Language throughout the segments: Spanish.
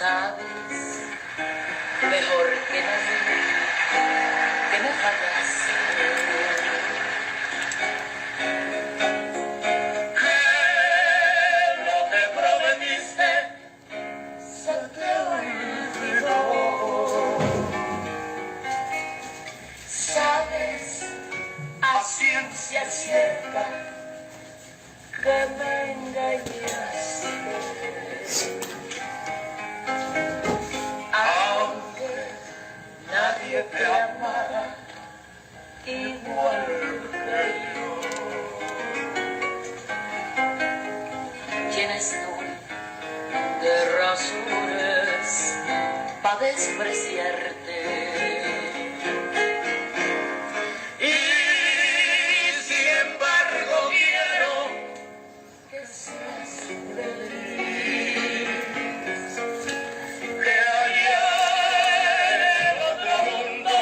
sabes mejor que nadie que me fallaste, que lo que prometiste se te olvidó. Sabes a ciencia cierta que me engañaste, aunque nadie te amara igual que yo. Tienes tú de razones para despreciarte, y sin embargo quiero que seas feliz, que allá en el otro mundo,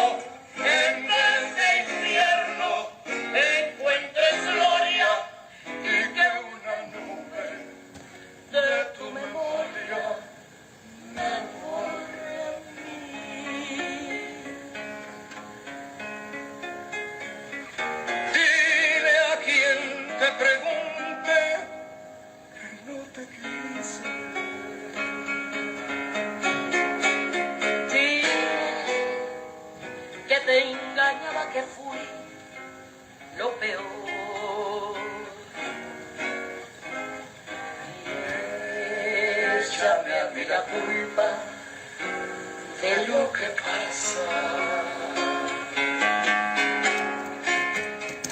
en vez de infierno, encuentres gloria, y que una nube de tu memoria me borre a mí. Dile a quien te pregunte que no te quise. Dile que te engañaba, que fui lo peor. Y échame a mí la culpa de lo que pasa.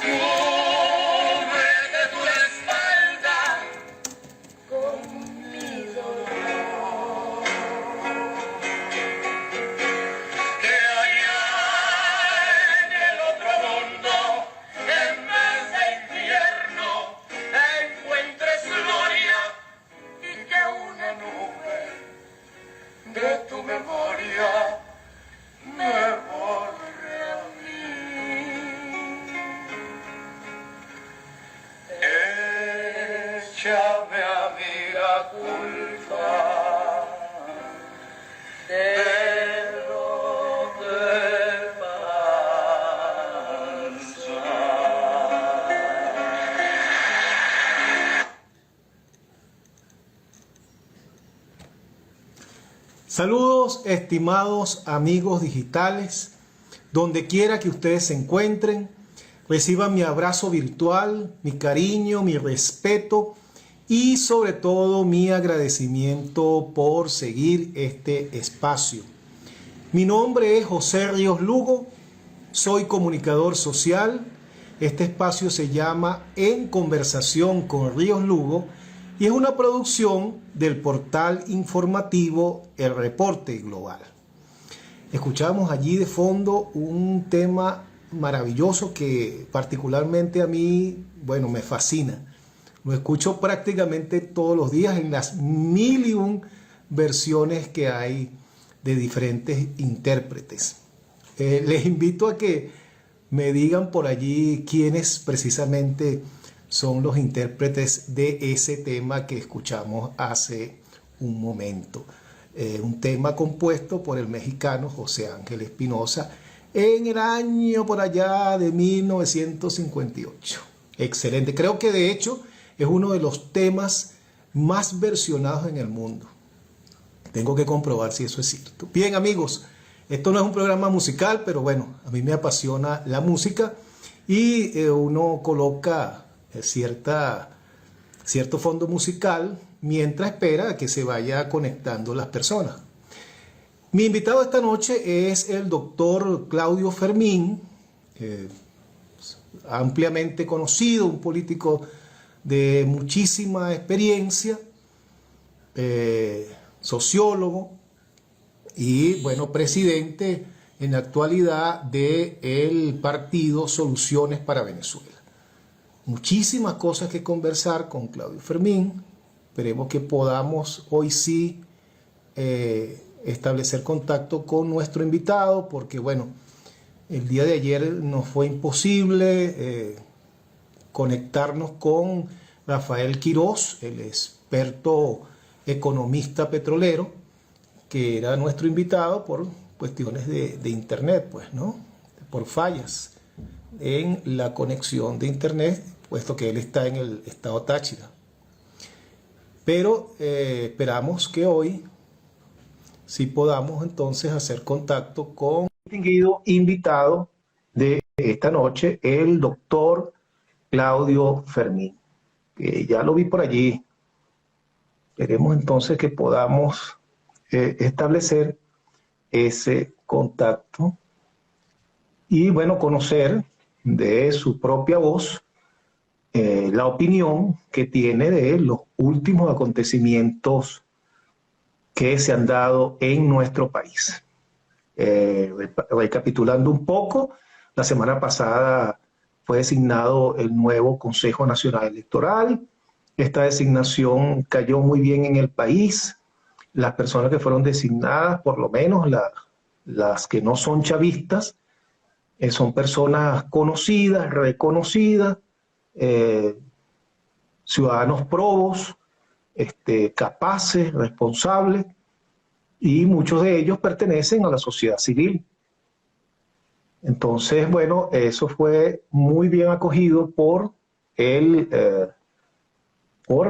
Cúbrete tu espalda con mi dolor, que allá en el otro mundo, en vez de infierno, encuentres gloria, y que una nube de tu memoria me borre a mí. Échame a mí la culpa de lo que pasa. Saludos, estimados amigos digitales, donde quiera que ustedes se encuentren, reciban mi abrazo virtual, mi cariño, mi respeto y sobre todo mi agradecimiento por seguir este espacio. Mi nombre es José Ríos Lugo, soy comunicador social. Este espacio se llama En Conversación con Ríos Lugo y es una producción del portal informativo El Reporte Global. Escuchamos allí de fondo un tema maravilloso que particularmente a mí, bueno, me fascina. Lo escucho prácticamente todos los días en las 1001 versiones que hay de diferentes intérpretes. Les invito a que me digan por allí quiénes precisamente son los intérpretes de ese tema que escuchamos hace un momento. Un tema compuesto por el mexicano José Ángel Espinosa en el año por allá de 1958. Excelente. Creo que de hecho es uno de los temas más versionados en el mundo. Tengo que comprobar si eso es cierto. Bien, amigos, esto no es un programa musical, pero bueno, a mí me apasiona la música y uno coloca cierto fondo musical mientras espera a que se vaya conectando las personas. Mi invitado esta noche es el doctor Claudio Fermín, ampliamente conocido, un político de muchísima experiencia, sociólogo y, bueno, presidente en la actualidad del partido Soluciones para Venezuela. Muchísimas cosas que conversar con Claudio Fermín. Esperemos que podamos hoy sí establecer contacto con nuestro invitado, porque bueno, el día de ayer nos fue imposible conectarnos con Rafael Quiroz, el experto economista petrolero, que era nuestro invitado por cuestiones de internet, pues, ¿no? Por fallas en la conexión de internet, puesto que él está en el estado Táchira. Pero esperamos que hoy sí podamos entonces hacer contacto con el distinguido invitado de esta noche, el doctor Claudio Fermín, que ya lo vi por allí. Esperemos entonces que podamos establecer ese contacto y, bueno, conocer de su propia voz la opinión que tiene de los últimos acontecimientos que se han dado en nuestro país. Recapitulando un poco, la semana pasada fue designado el nuevo Consejo Nacional Electoral. Esta designación cayó muy bien en el país. Las personas que fueron designadas, por lo menos las que no son chavistas, son personas conocidas, reconocidas, ciudadanos probos, capaces, responsables, y muchos de ellos pertenecen a la sociedad civil. Entonces, bueno, eso fue muy bien acogido por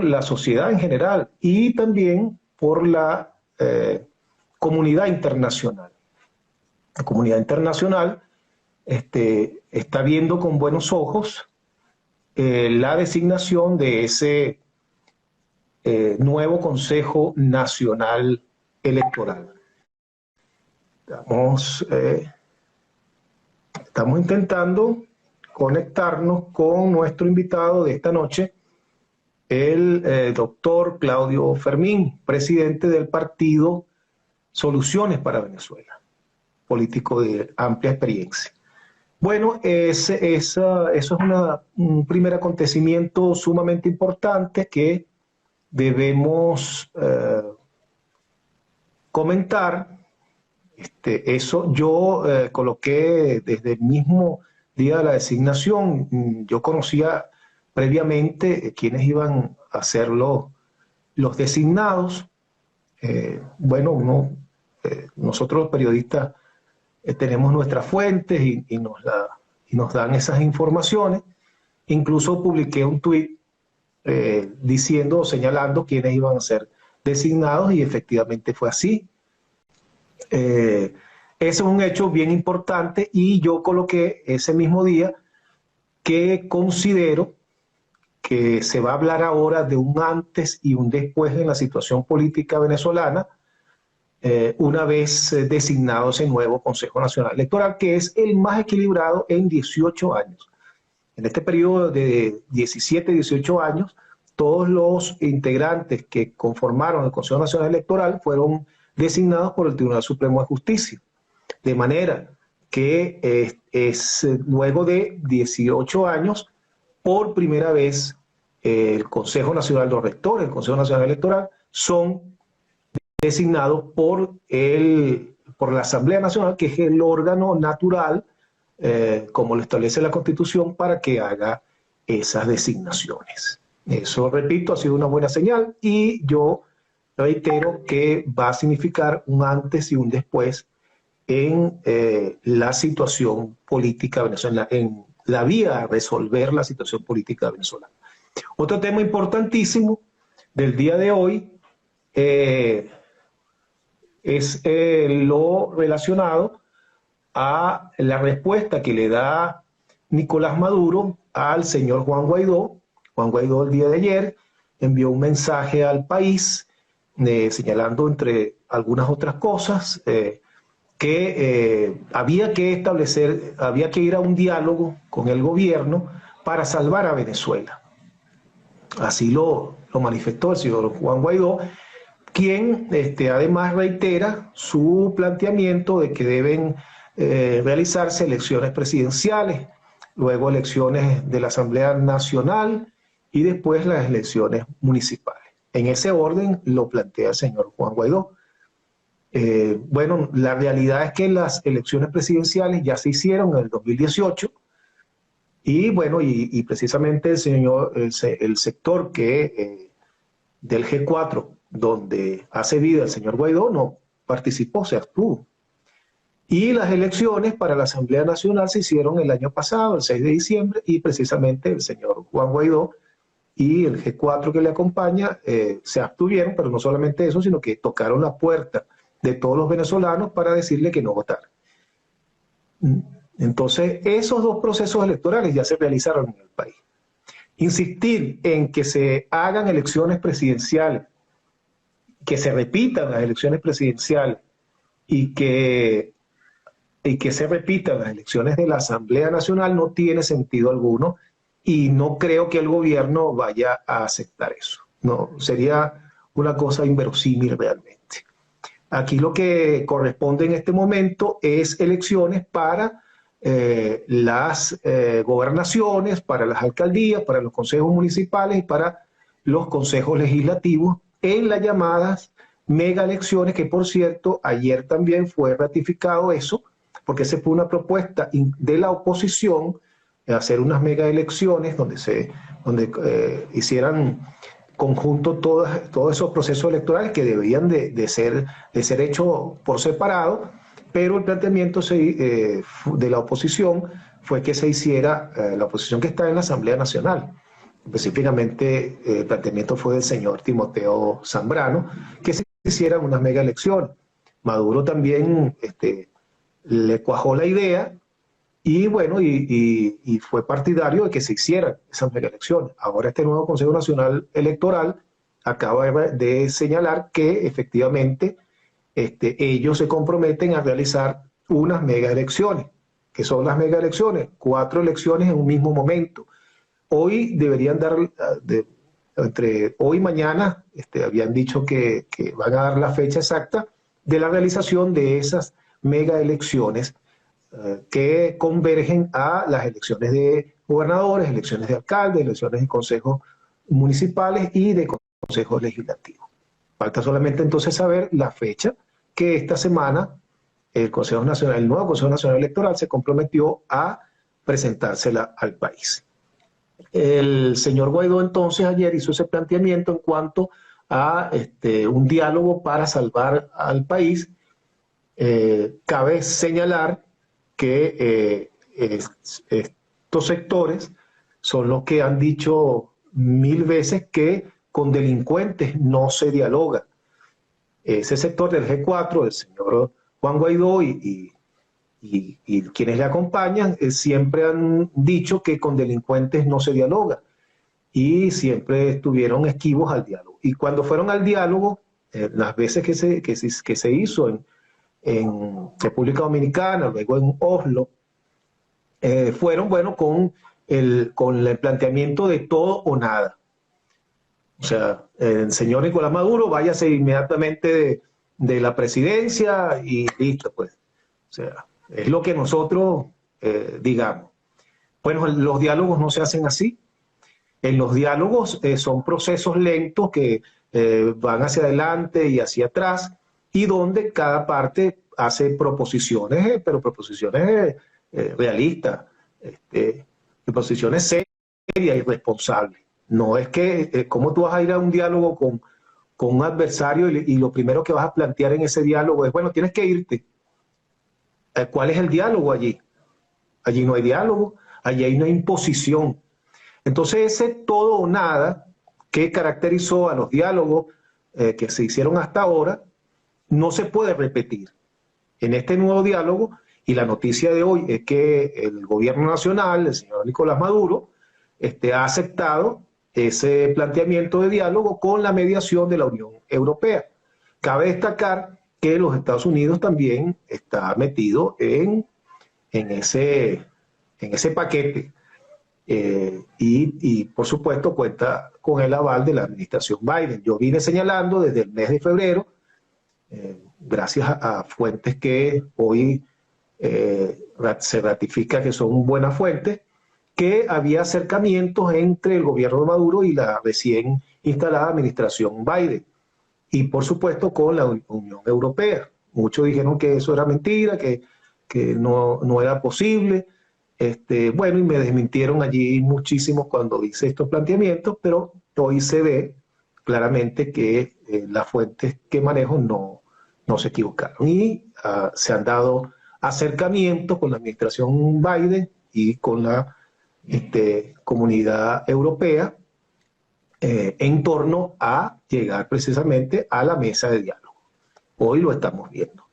la sociedad en general y también por la comunidad internacional. La comunidad internacional está viendo con buenos ojos la designación de ese nuevo Consejo Nacional Electoral. Estamos intentando conectarnos con nuestro invitado de esta noche, el doctor Claudio Fermín, presidente del partido Soluciones para Venezuela, político de amplia experiencia. Bueno, eso es un primer acontecimiento sumamente importante que debemos comentar. Eso yo coloqué desde el mismo día de la designación. Yo conocía previamente quiénes iban a ser los designados. Bueno, nosotros los periodistas tenemos nuestras fuentes y nos dan esas informaciones. Incluso publiqué un tuit diciendo o señalando quiénes iban a ser designados y efectivamente fue así. Ese es un hecho bien importante y yo coloqué ese mismo día que considero que se va a hablar ahora de un antes y un después en la situación política venezolana, una vez designado ese nuevo Consejo Nacional Electoral, que es el más equilibrado en 18 años. En este periodo de 17, 18 años, todos los integrantes que conformaron el Consejo Nacional Electoral fueron designados por el Tribunal Supremo de Justicia. De manera que luego de 18 años, por primera vez, el Consejo Nacional, los rectores del Consejo Nacional Electoral son designados por la Asamblea Nacional, que es el órgano natural, como lo establece la Constitución, para que haga esas designaciones. Eso, repito, ha sido una buena señal y yo reitero que va a significar un antes y un después en la situación política venezolana, en la vía a resolver la situación política venezolana. Otro tema importantísimo del día de hoy es lo relacionado a la respuesta que le da Nicolás Maduro al señor Juan Guaidó. Juan Guaidó el día de ayer envió un mensaje al país señalando, entre algunas otras cosas, que había que ir a un diálogo con el gobierno para salvar a Venezuela. Así lo manifestó el señor Juan Guaidó, quien además reitera su planteamiento de que deben realizarse elecciones presidenciales, luego elecciones de la Asamblea Nacional y después las elecciones municipales. En ese orden lo plantea el señor Juan Guaidó. Bueno, la realidad es que las elecciones presidenciales ya se hicieron en el 2018 y bueno, y precisamente el sector del G4, donde hace vida el señor Guaidó, participó, se abstuvo. Y las elecciones para la Asamblea Nacional se hicieron el año pasado, el 6 de diciembre, y precisamente el señor Juan Guaidó y el G4 que le acompaña se abstuvieron, pero no solamente eso, sino que tocaron la puerta de todos los venezolanos para decirle que no votaran. Entonces, esos dos procesos electorales ya se realizaron en el país. Insistir en que se hagan elecciones presidenciales, que se repitan las elecciones presidenciales y que se repitan las elecciones de la Asamblea Nacional no tiene sentido alguno y no creo que el gobierno vaya a aceptar eso. No, sería una cosa inverosímil realmente. Aquí lo que corresponde en este momento es elecciones para las gobernaciones, para las alcaldías, para los consejos municipales y para los consejos legislativos en las llamadas mega elecciones, que por cierto ayer también fue ratificado eso, porque se fue una propuesta de la oposición hacer unas mega elecciones donde hicieran conjunto todos esos procesos electorales que debían de ser hechos por separado, pero el planteamiento de la oposición fue que se hiciera, la oposición que está en la Asamblea Nacional, específicamente el planteamiento fue del señor Timoteo Zambrano, que se hicieran unas mega elecciones. Maduro también le cuajó la idea y bueno, y fue partidario de que se hicieran esas mega elecciones. Ahora este nuevo Consejo Nacional Electoral acaba de señalar que efectivamente ellos se comprometen a realizar unas mega elecciones. ¿Qué son las mega elecciones? 4 elecciones en un mismo momento. Hoy deberían dar, entre hoy y mañana, habían dicho que van a dar la fecha exacta de la realización de esas mega elecciones que convergen a las elecciones de gobernadores, elecciones de alcaldes, elecciones de consejos municipales y de consejos legislativos. Falta solamente entonces saber la fecha que esta semana el nuevo Consejo Nacional Electoral se comprometió a presentársela al país. El señor Guaidó entonces ayer hizo ese planteamiento en cuanto a un diálogo para salvar al país. Cabe señalar que estos sectores son los que han dicho 1000 veces que con delincuentes no se dialoga. Ese sector del G4, del señor Juan Guaidó y quienes le acompañan, siempre han dicho que con delincuentes no se dialoga y siempre estuvieron esquivos al diálogo. Y cuando fueron al diálogo, las veces que se hizo en República Dominicana, luego en Oslo, fueron, bueno, con el planteamiento de todo o nada. O sea, el señor Nicolás Maduro, váyase inmediatamente de la presidencia y listo, pues. O sea, es lo que nosotros digamos. Bueno, los diálogos no se hacen así. En los diálogos son procesos lentos que van hacia adelante y hacia atrás, y donde cada parte hace proposiciones, pero proposiciones realistas, proposiciones serias y responsables. No es que, ¿cómo tú vas a ir a un diálogo con un adversario y lo primero que vas a plantear en ese diálogo es, bueno, tienes que irte? ¿Cuál es el diálogo allí? Allí no hay diálogo, allí hay una imposición. Entonces ese todo o nada que caracterizó a los diálogos que se hicieron hasta ahora, no se puede repetir en este nuevo diálogo, y la noticia de hoy es que el gobierno nacional, el señor Nicolás Maduro, ha aceptado ese planteamiento de diálogo con la mediación de la Unión Europea. Cabe destacar que los Estados Unidos también está metido en ese paquete y por supuesto cuenta con el aval de la administración Biden. Yo vine señalando desde el mes de febrero, gracias a fuentes que hoy se ratifica que son buenas fuentes, que había acercamientos entre el gobierno de Maduro y la recién instalada administración Biden, y por supuesto con la Unión Europea. Muchos dijeron que eso era mentira, que no era posible. Bueno, y me desmintieron allí muchísimos cuando hice estos planteamientos, pero hoy se ve claramente que las fuentes que manejo no se equivocaron. Y se han dado acercamientos con la administración Biden y con la comunidad europea en torno a llegar precisamente a la mesa de diálogo. Hoy lo estamos viendo.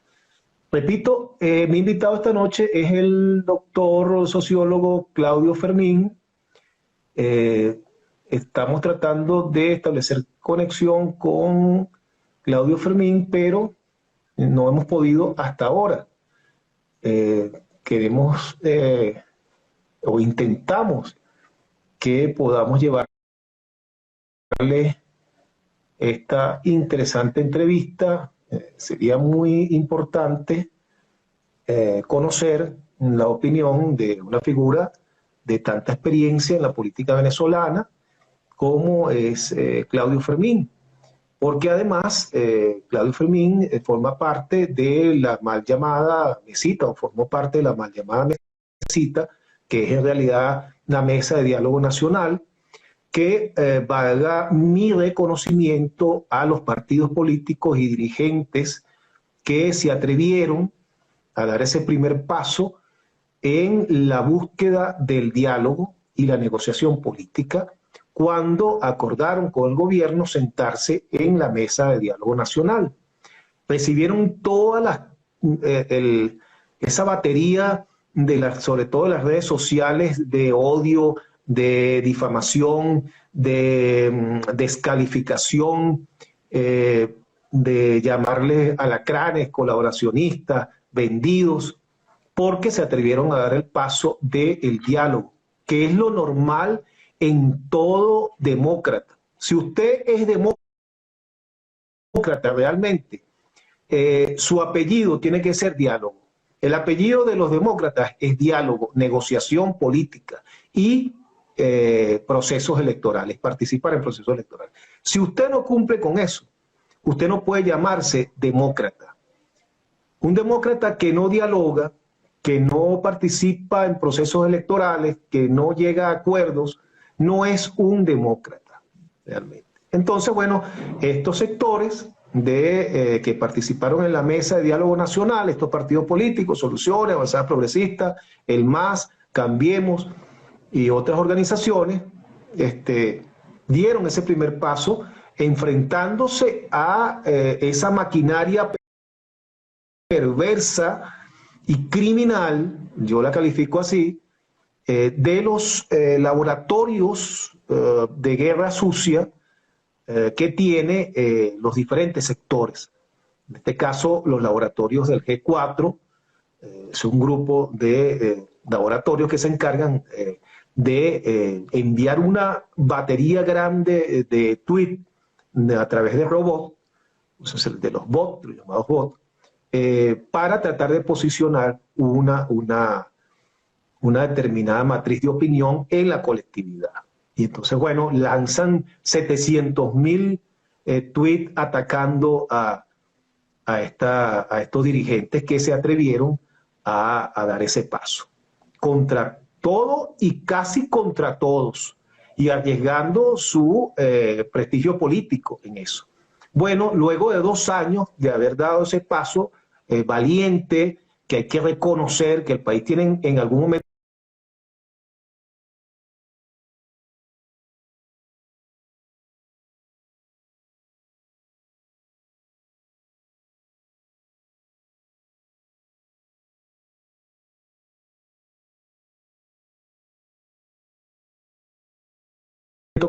Repito, mi invitado esta noche es el doctor sociólogo Claudio Fermín. Estamos tratando de establecer conexión con Claudio Fermín, pero no hemos podido hasta ahora. Queremos o intentamos que podamos llevarle esta interesante entrevista. Sería muy importante conocer la opinión de una figura de tanta experiencia en la política venezolana como es Claudio Fermín, porque además Claudio Fermín forma parte de la mal llamada mesita, o formó parte de la mal llamada mesita, que es en realidad una mesa de diálogo nacional, que valga mi reconocimiento a los partidos políticos y dirigentes que se atrevieron a dar ese primer paso en la búsqueda del diálogo y la negociación política cuando acordaron con el gobierno sentarse en la mesa de diálogo nacional. Recibieron toda esa batería, sobre todo de las redes sociales, de odio, de difamación, de descalificación, de llamarles alacranes, colaboracionistas, vendidos, porque se atrevieron a dar el paso del diálogo, que es lo normal en todo demócrata. Si usted es demócrata realmente, su apellido tiene que ser diálogo. El apellido de los demócratas es diálogo, negociación política y procesos electorales, participar en procesos electorales. Si usted no cumple con eso, usted no puede llamarse demócrata. Un demócrata que no dialoga, que no participa en procesos electorales, que no llega a acuerdos, no es un demócrata realmente. Entonces, bueno, estos sectores que participaron en la mesa de diálogo nacional, estos partidos políticos, Soluciones, Avanzada Progresista, el MAS, Cambiemos y otras organizaciones, dieron ese primer paso enfrentándose a esa maquinaria perversa y criminal, yo la califico así, de los laboratorios de guerra sucia que tiene los diferentes sectores. En este caso, los laboratorios del G4, es un grupo de laboratorios que se encargan de enviar una batería grande de tweets a través de robots, de los bots, los llamados bots, para tratar de posicionar una determinada matriz de opinión en la colectividad. Y entonces, bueno, lanzan 700.000 tweets atacando a estos dirigentes que se atrevieron a dar ese paso. Contra todo y casi contra todos, y arriesgando su prestigio político en eso. Bueno, luego de 2 años de haber dado ese paso valiente, que hay que reconocer que el país tiene en algún momento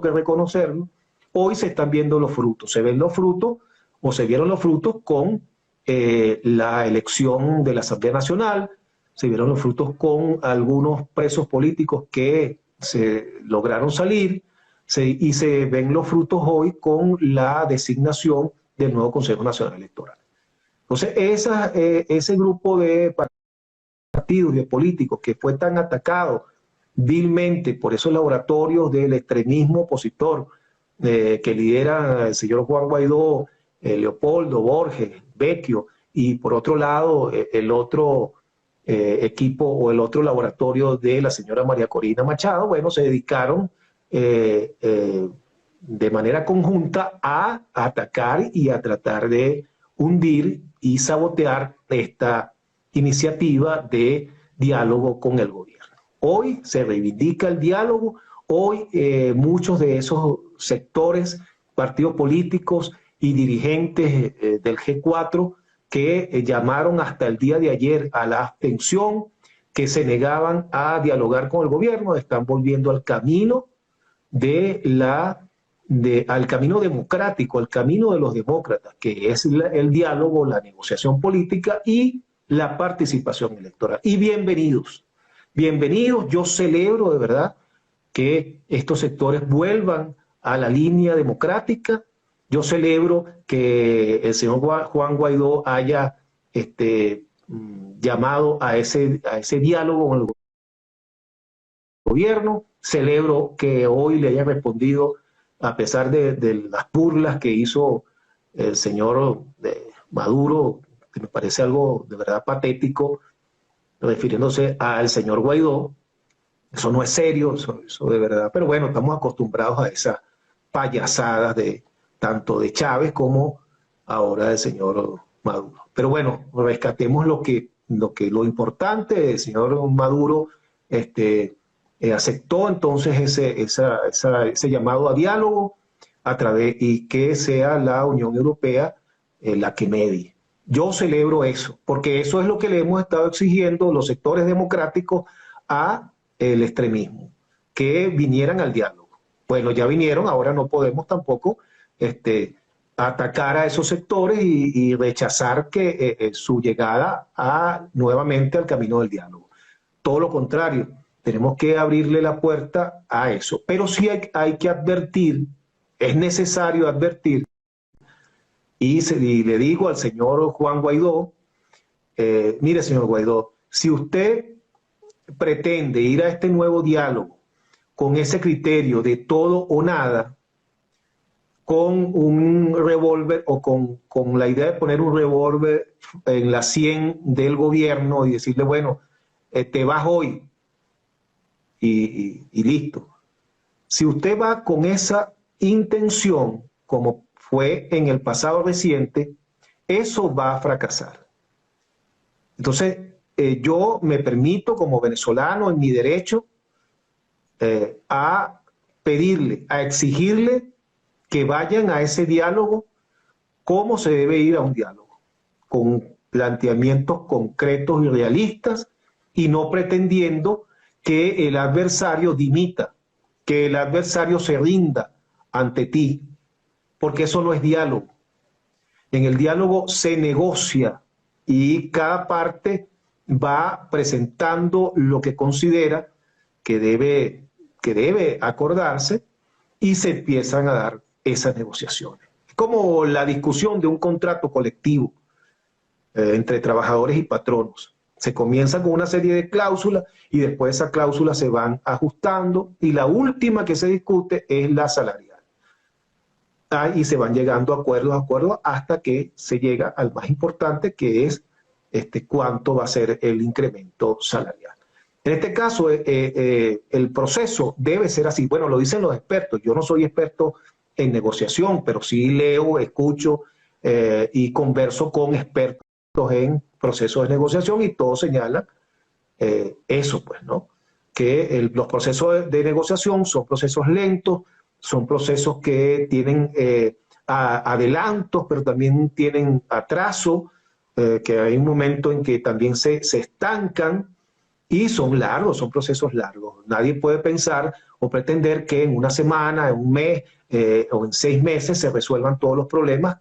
que reconocerlo, hoy se están viendo los frutos. Se ven los frutos o se vieron los frutos con la elección de la Asamblea Nacional, se vieron los frutos con algunos presos políticos que se lograron salir y se ven los frutos hoy con la designación del nuevo Consejo Nacional Electoral. Entonces, ese grupo de partidos, de políticos que fue tan atacado vilmente por esos laboratorios del extremismo opositor que lidera el señor Juan Guaidó, Leopoldo, Borges, Vecchio, y por otro lado el otro equipo o el otro laboratorio de la señora María Corina Machado, bueno, se dedicaron de manera conjunta a atacar y a tratar de hundir y sabotear esta iniciativa de diálogo con el gobierno. Hoy se reivindica el diálogo, hoy muchos de esos sectores, partidos políticos y dirigentes del G4 que llamaron hasta el día de ayer a la abstención, que se negaban a dialogar con el gobierno, están volviendo al camino al camino democrático, al camino de los demócratas, que es el diálogo, la negociación política y la participación electoral. Y bienvenidos, bienvenidos. Yo celebro de verdad que estos sectores vuelvan a la línea democrática. Yo celebro que el señor Juan Guaidó haya llamado a ese diálogo con el gobierno. Celebro que hoy le haya respondido, a pesar de las burlas que hizo el señor Maduro, que me parece algo de verdad patético, refiriéndose al señor Guaidó. Eso no es serio, eso de verdad. Pero bueno, estamos acostumbrados a esas payasadas tanto de Chávez como ahora del señor Maduro. Pero bueno, rescatemos lo importante. El señor Maduro aceptó entonces ese llamado a diálogo y que sea la Unión Europea la que medie. Yo celebro eso, porque eso es lo que le hemos estado exigiendo los sectores democráticos a el extremismo, que vinieran al diálogo. Bueno, ya vinieron, ahora no podemos tampoco atacar a esos sectores y rechazar su llegada nuevamente al camino del diálogo. Todo lo contrario, tenemos que abrirle la puerta a eso. Pero sí hay que advertir, es necesario advertir, y le digo al señor Juan Guaidó, mire señor Guaidó, si usted pretende ir a este nuevo diálogo con ese criterio de todo o nada, con un revólver o con la idea de poner un revólver en la sien del gobierno y decirle, bueno, te vas hoy y listo. Si usted va con esa intención, como fue en el pasado reciente, eso va a fracasar. Entonces, yo me permito como venezolano en mi derecho a pedirle, a exigirle que vayan a ese diálogo como se debe ir a un diálogo, con planteamientos concretos y realistas y no pretendiendo que el adversario dimita, que el adversario se rinda ante ti, porque eso no es diálogo. En el diálogo se negocia y cada parte va presentando lo que considera que debe acordarse y se empiezan a dar esas negociaciones. Es como la discusión de un contrato colectivo entre trabajadores y patronos. Se comienza con una serie de cláusulas y después esas cláusulas se van ajustando y la última que se discute es la salarial. Y se van llegando a acuerdos hasta que se llega al más importante, que es cuánto va a ser el incremento salarial. En este caso, el proceso debe ser así. Bueno, lo dicen los expertos. Yo no soy experto en negociación, pero sí leo, escucho y converso con expertos en procesos de negociación y todos señalan eso, pues, ¿no? Que los procesos de negociación son procesos lentos, son procesos que tienen adelantos, pero también tienen atraso, que hay un momento en que también se estancan y son largos, son procesos largos. Nadie puede pensar o pretender que en una semana, en un mes o en 6 meses se resuelvan todos los problemas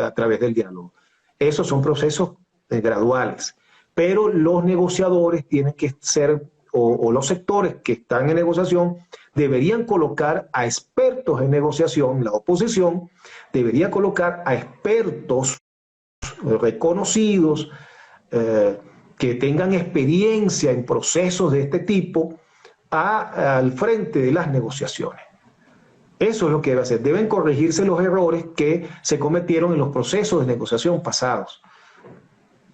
a través del diálogo. Esos son procesos graduales, pero los negociadores tienen que ser, o los sectores que están en negociación, deberían colocar a expertos en negociación. La oposición debería colocar a expertos reconocidos que tengan experiencia en procesos de este tipo al frente de las negociaciones. Eso es lo que debe hacer. Deben corregirse los errores que se cometieron en los procesos de negociación pasados.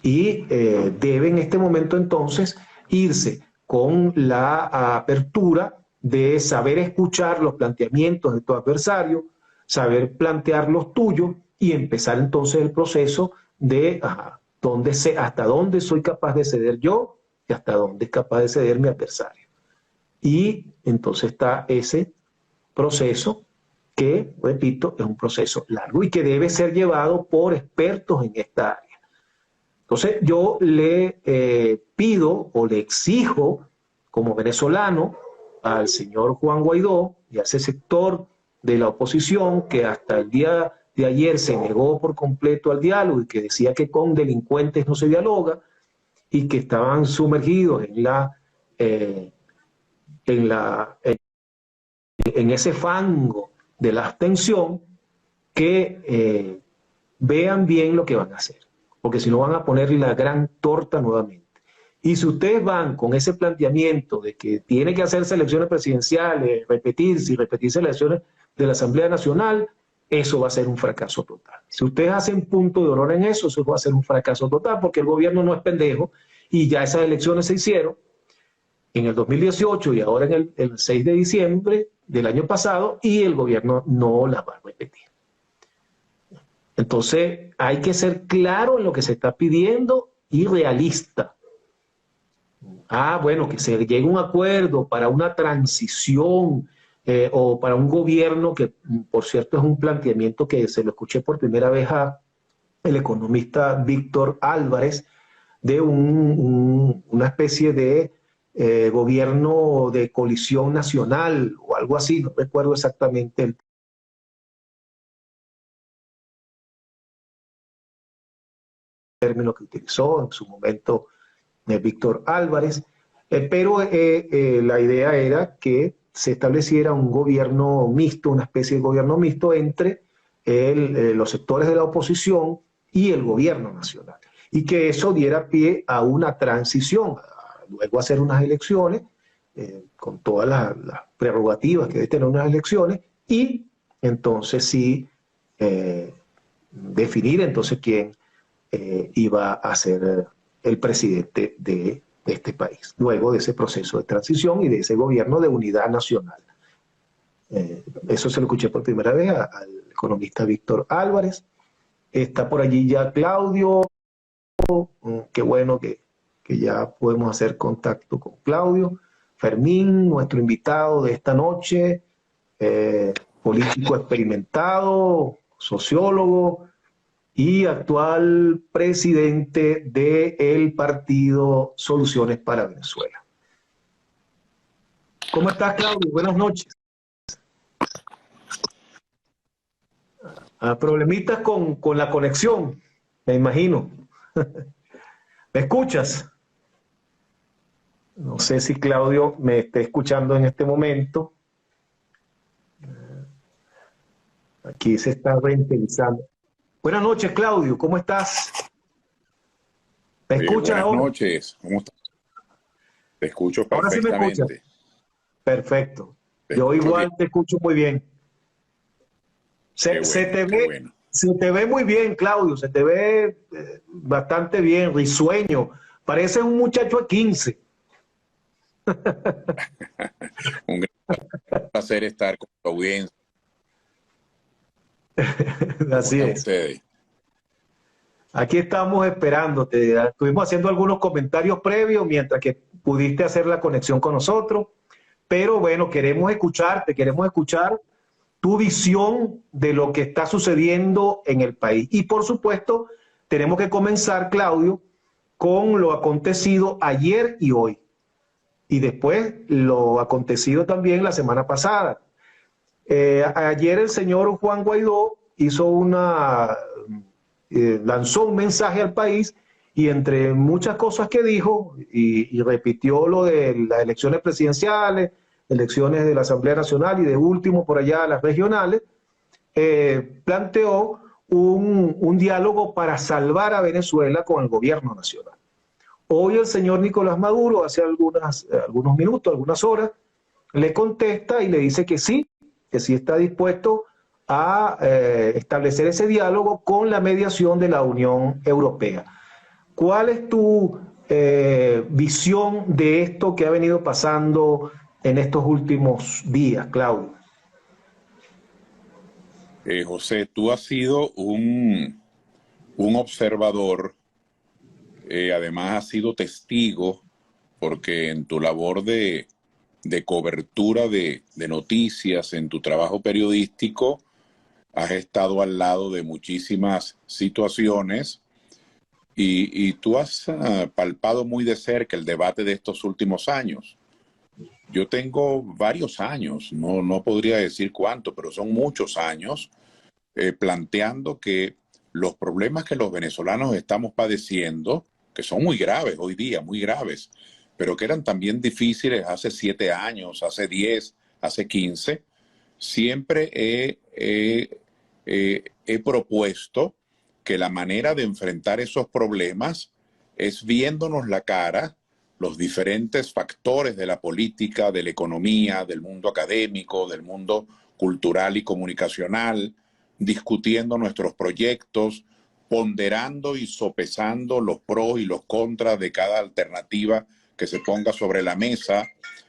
Y debe en este momento entonces irse con la apertura de saber escuchar los planteamientos de tu adversario, saber plantear los tuyos y empezar entonces el proceso de hasta dónde soy capaz de ceder yo y hasta dónde es capaz de ceder mi adversario. Y entonces está ese proceso que, repito, es un proceso largo y que debe ser llevado por expertos en esta área. Entonces yo le pido o le exijo como venezolano al señor Juan Guaidó y a ese sector de la oposición que hasta el día de ayer se negó por completo al diálogo y que decía que con delincuentes no se dialoga y que estaban sumergidos en ese fango de la abstención, que vean bien lo que van a hacer, porque si no van a poner la gran torta nuevamente. Y si ustedes van con ese planteamiento de que tiene que hacerse elecciones presidenciales, repetirse y repetirse elecciones de la Asamblea Nacional, eso va a ser un fracaso total. Si ustedes hacen punto de honor en eso, eso va a ser un fracaso total, porque el gobierno no es pendejo y ya esas elecciones se hicieron en el 2018 y ahora en el 6 de diciembre del año pasado y el gobierno no las va a repetir. Entonces hay que ser claro en lo que se está pidiendo y realista. Bueno, que se llegue a un acuerdo para una transición o para un gobierno que, por cierto, es un planteamiento que se lo escuché por primera vez a el economista Víctor Álvarez, de una especie de gobierno de coalición nacional o algo así, no recuerdo exactamente el término que utilizó en su momento Víctor Álvarez, pero la idea era que se estableciera un gobierno mixto, una especie de gobierno mixto entre los sectores de la oposición y el gobierno nacional, y que eso diera pie a una transición, luego hacer unas elecciones con todas las prerrogativas que debe tener unas elecciones, y entonces sí definir entonces quién iba a ser el presidente de este país, luego de ese proceso de transición y de ese gobierno de unidad nacional. Eso se lo escuché por primera vez al economista Víctor Álvarez. Está por allí ya Claudio. Qué bueno que ya podemos hacer contacto con Claudio. Fermín, nuestro invitado de esta noche, político experimentado, sociólogo y actual presidente del partido Soluciones para Venezuela. ¿Cómo estás, Claudio? Buenas noches. Problemitas con la conexión, me imagino. ¿Me escuchas? No sé si Claudio me esté escuchando en este momento. Aquí se está reinterizando. Buenas noches, Claudio, ¿cómo estás? ¿Me escuchas ahora? Buenas noches, ¿cómo estás? Te escucho perfectamente. Ahora sí me escuchas. Perfecto. Yo igual bien. Te escucho muy bien. Se te ve muy bien, Claudio, se te ve bastante bien, risueño. Pareces un muchacho de 15. Un gran placer estar con tu audiencia. Así es. Ustedes? Aquí estamos esperándote. Estuvimos haciendo algunos comentarios previos mientras que pudiste hacer la conexión con nosotros. Pero bueno, queremos escucharte, queremos escuchar tu visión de lo que está sucediendo en el país. Y por supuesto, tenemos que comenzar, Claudio, con lo acontecido ayer y hoy. Y después lo acontecido también la semana pasada. Ayer el señor Juan Guaidó hizo lanzó un mensaje al país y entre muchas cosas que dijo y repitió lo de las elecciones presidenciales, elecciones de la Asamblea Nacional y de último por allá las regionales, planteó un diálogo para salvar a Venezuela con el gobierno nacional. Hoy el señor Nicolás Maduro, hace algunos minutos, algunas horas, le contesta y le dice que sí está dispuesto a establecer ese diálogo con la mediación de la Unión Europea. ¿Cuál es tu visión de esto que ha venido pasando en estos últimos días, Claudio? José, tú has sido un un observador, además has sido testigo, porque en tu labor de cobertura de noticias, en tu trabajo periodístico, has estado al lado de muchísimas situaciones y tú has palpado muy de cerca el debate de estos últimos años. Yo tengo varios años, no podría decir cuánto, pero son muchos años, planteando que los problemas que los venezolanos estamos padeciendo, que son muy graves hoy día, muy graves, pero que eran también difíciles hace 7 años, hace 10, hace 15, siempre he propuesto que la manera de enfrentar esos problemas es viéndonos la cara, los diferentes factores de la política, de la economía, del mundo académico, del mundo cultural y comunicacional, discutiendo nuestros proyectos, ponderando y sopesando los pros y los contras de cada alternativa que se ponga sobre la mesa.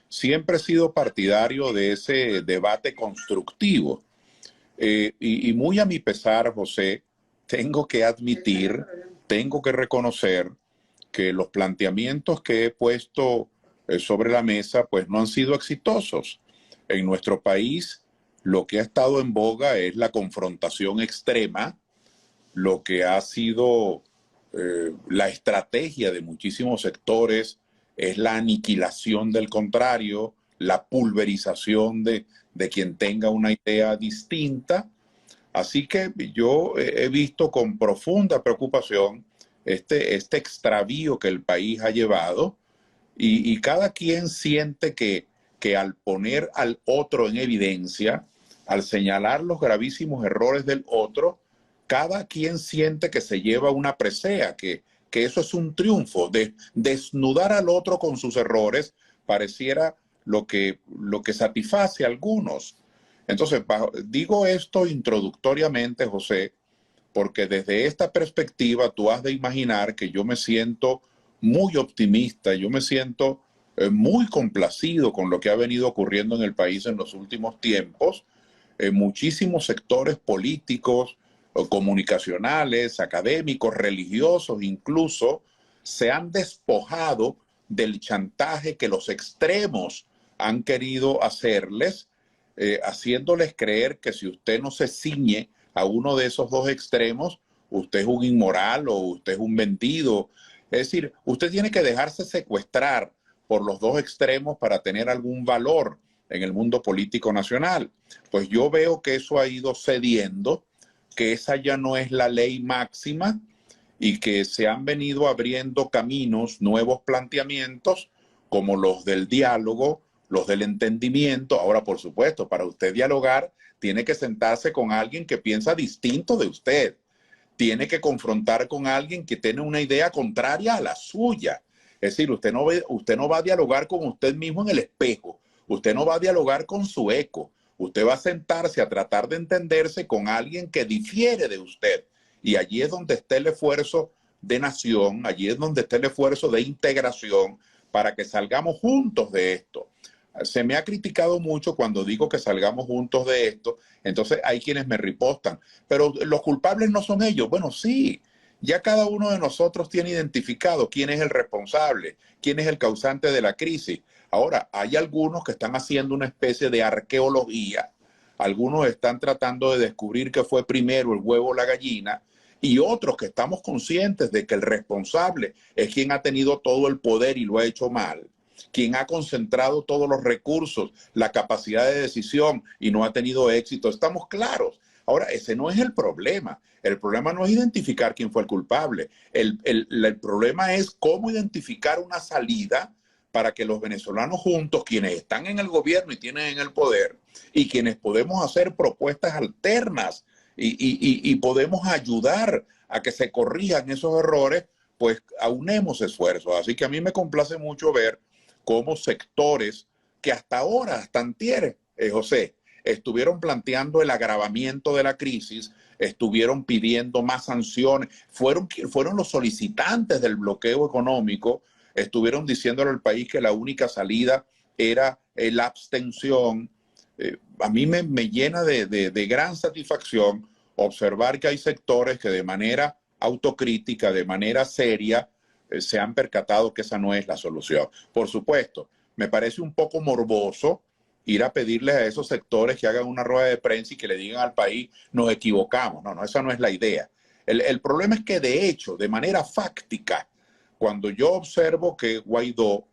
Siempre he sido partidario de ese debate constructivo. Y muy a mi pesar, José, tengo que admitir, tengo que reconocer que los planteamientos que he puesto sobre la mesa pues no han sido exitosos. En nuestro país lo que ha estado en boga es la confrontación extrema, lo que ha sido la estrategia de muchísimos sectores es la aniquilación del contrario, la pulverización de quien tenga una idea distinta. Así que yo he visto con profunda preocupación este extravío que el país ha llevado y cada quien siente que al poner al otro en evidencia, al señalar los gravísimos errores del otro, cada quien siente que se lleva una presea, que eso es un triunfo. Desnudar al otro con sus errores pareciera lo que satisface a algunos. Entonces, digo esto introductoriamente, José, porque desde esta perspectiva tú has de imaginar que yo me siento muy optimista, yo me siento muy complacido con lo que ha venido ocurriendo en el país en los últimos tiempos. Muchísimos sectores políticos, comunicacionales, académicos, religiosos incluso, se han despojado del chantaje que los extremos han querido hacerles, haciéndoles creer que si usted no se ciñe a uno de esos dos extremos, usted es un inmoral o usted es un vendido. Es decir, usted tiene que dejarse secuestrar por los dos extremos para tener algún valor en el mundo político nacional. Pues yo veo que eso ha ido cediendo, que esa ya no es la ley máxima y que se han venido abriendo caminos, nuevos planteamientos, como los del diálogo, los del entendimiento. Ahora, por supuesto, para usted dialogar, tiene que sentarse con alguien que piensa distinto de usted. Tiene que confrontar con alguien que tiene una idea contraria a la suya. Es decir, usted no va a dialogar con usted mismo en el espejo. Usted no va a dialogar con su eco. Usted va a sentarse a tratar de entenderse con alguien que difiere de usted. Y allí es donde está el esfuerzo de nación, allí es donde está el esfuerzo de integración para que salgamos juntos de esto. Se me ha criticado mucho cuando digo que salgamos juntos de esto, entonces hay quienes me ripostan. Pero los culpables no son ellos. Bueno, sí, ya cada uno de nosotros tiene identificado quién es el responsable, quién es el causante de la crisis. Ahora, hay algunos que están haciendo una especie de arqueología, algunos están tratando de descubrir qué fue primero, el huevo o la gallina, y otros que estamos conscientes de que el responsable es quien ha tenido todo el poder y lo ha hecho mal, quien ha concentrado todos los recursos, la capacidad de decisión y no ha tenido éxito. Estamos claros. Ahora, ese no es el problema. El problema no es identificar quién fue el culpable. El problema es cómo identificar una salida para que los venezolanos juntos, quienes están en el gobierno y tienen en el poder, y quienes podemos hacer propuestas alternas y podemos ayudar a que se corrijan esos errores, pues aunemos esfuerzos. Así que a mí me complace mucho ver cómo sectores que hasta ahora, hasta antier, José, estuvieron planteando el agravamiento de la crisis, estuvieron pidiendo más sanciones, fueron los solicitantes del bloqueo económico, estuvieron diciéndole al país que la única salida era la abstención. A mí me llena de gran satisfacción observar que hay sectores que de manera autocrítica, de manera seria, se han percatado que esa no es la solución. Por supuesto, me parece un poco morboso ir a pedirles a esos sectores que hagan una rueda de prensa y que le digan al país, nos equivocamos. No, esa no es la idea. El problema es que, de hecho, de manera fáctica, cuando yo observo que Guaidó,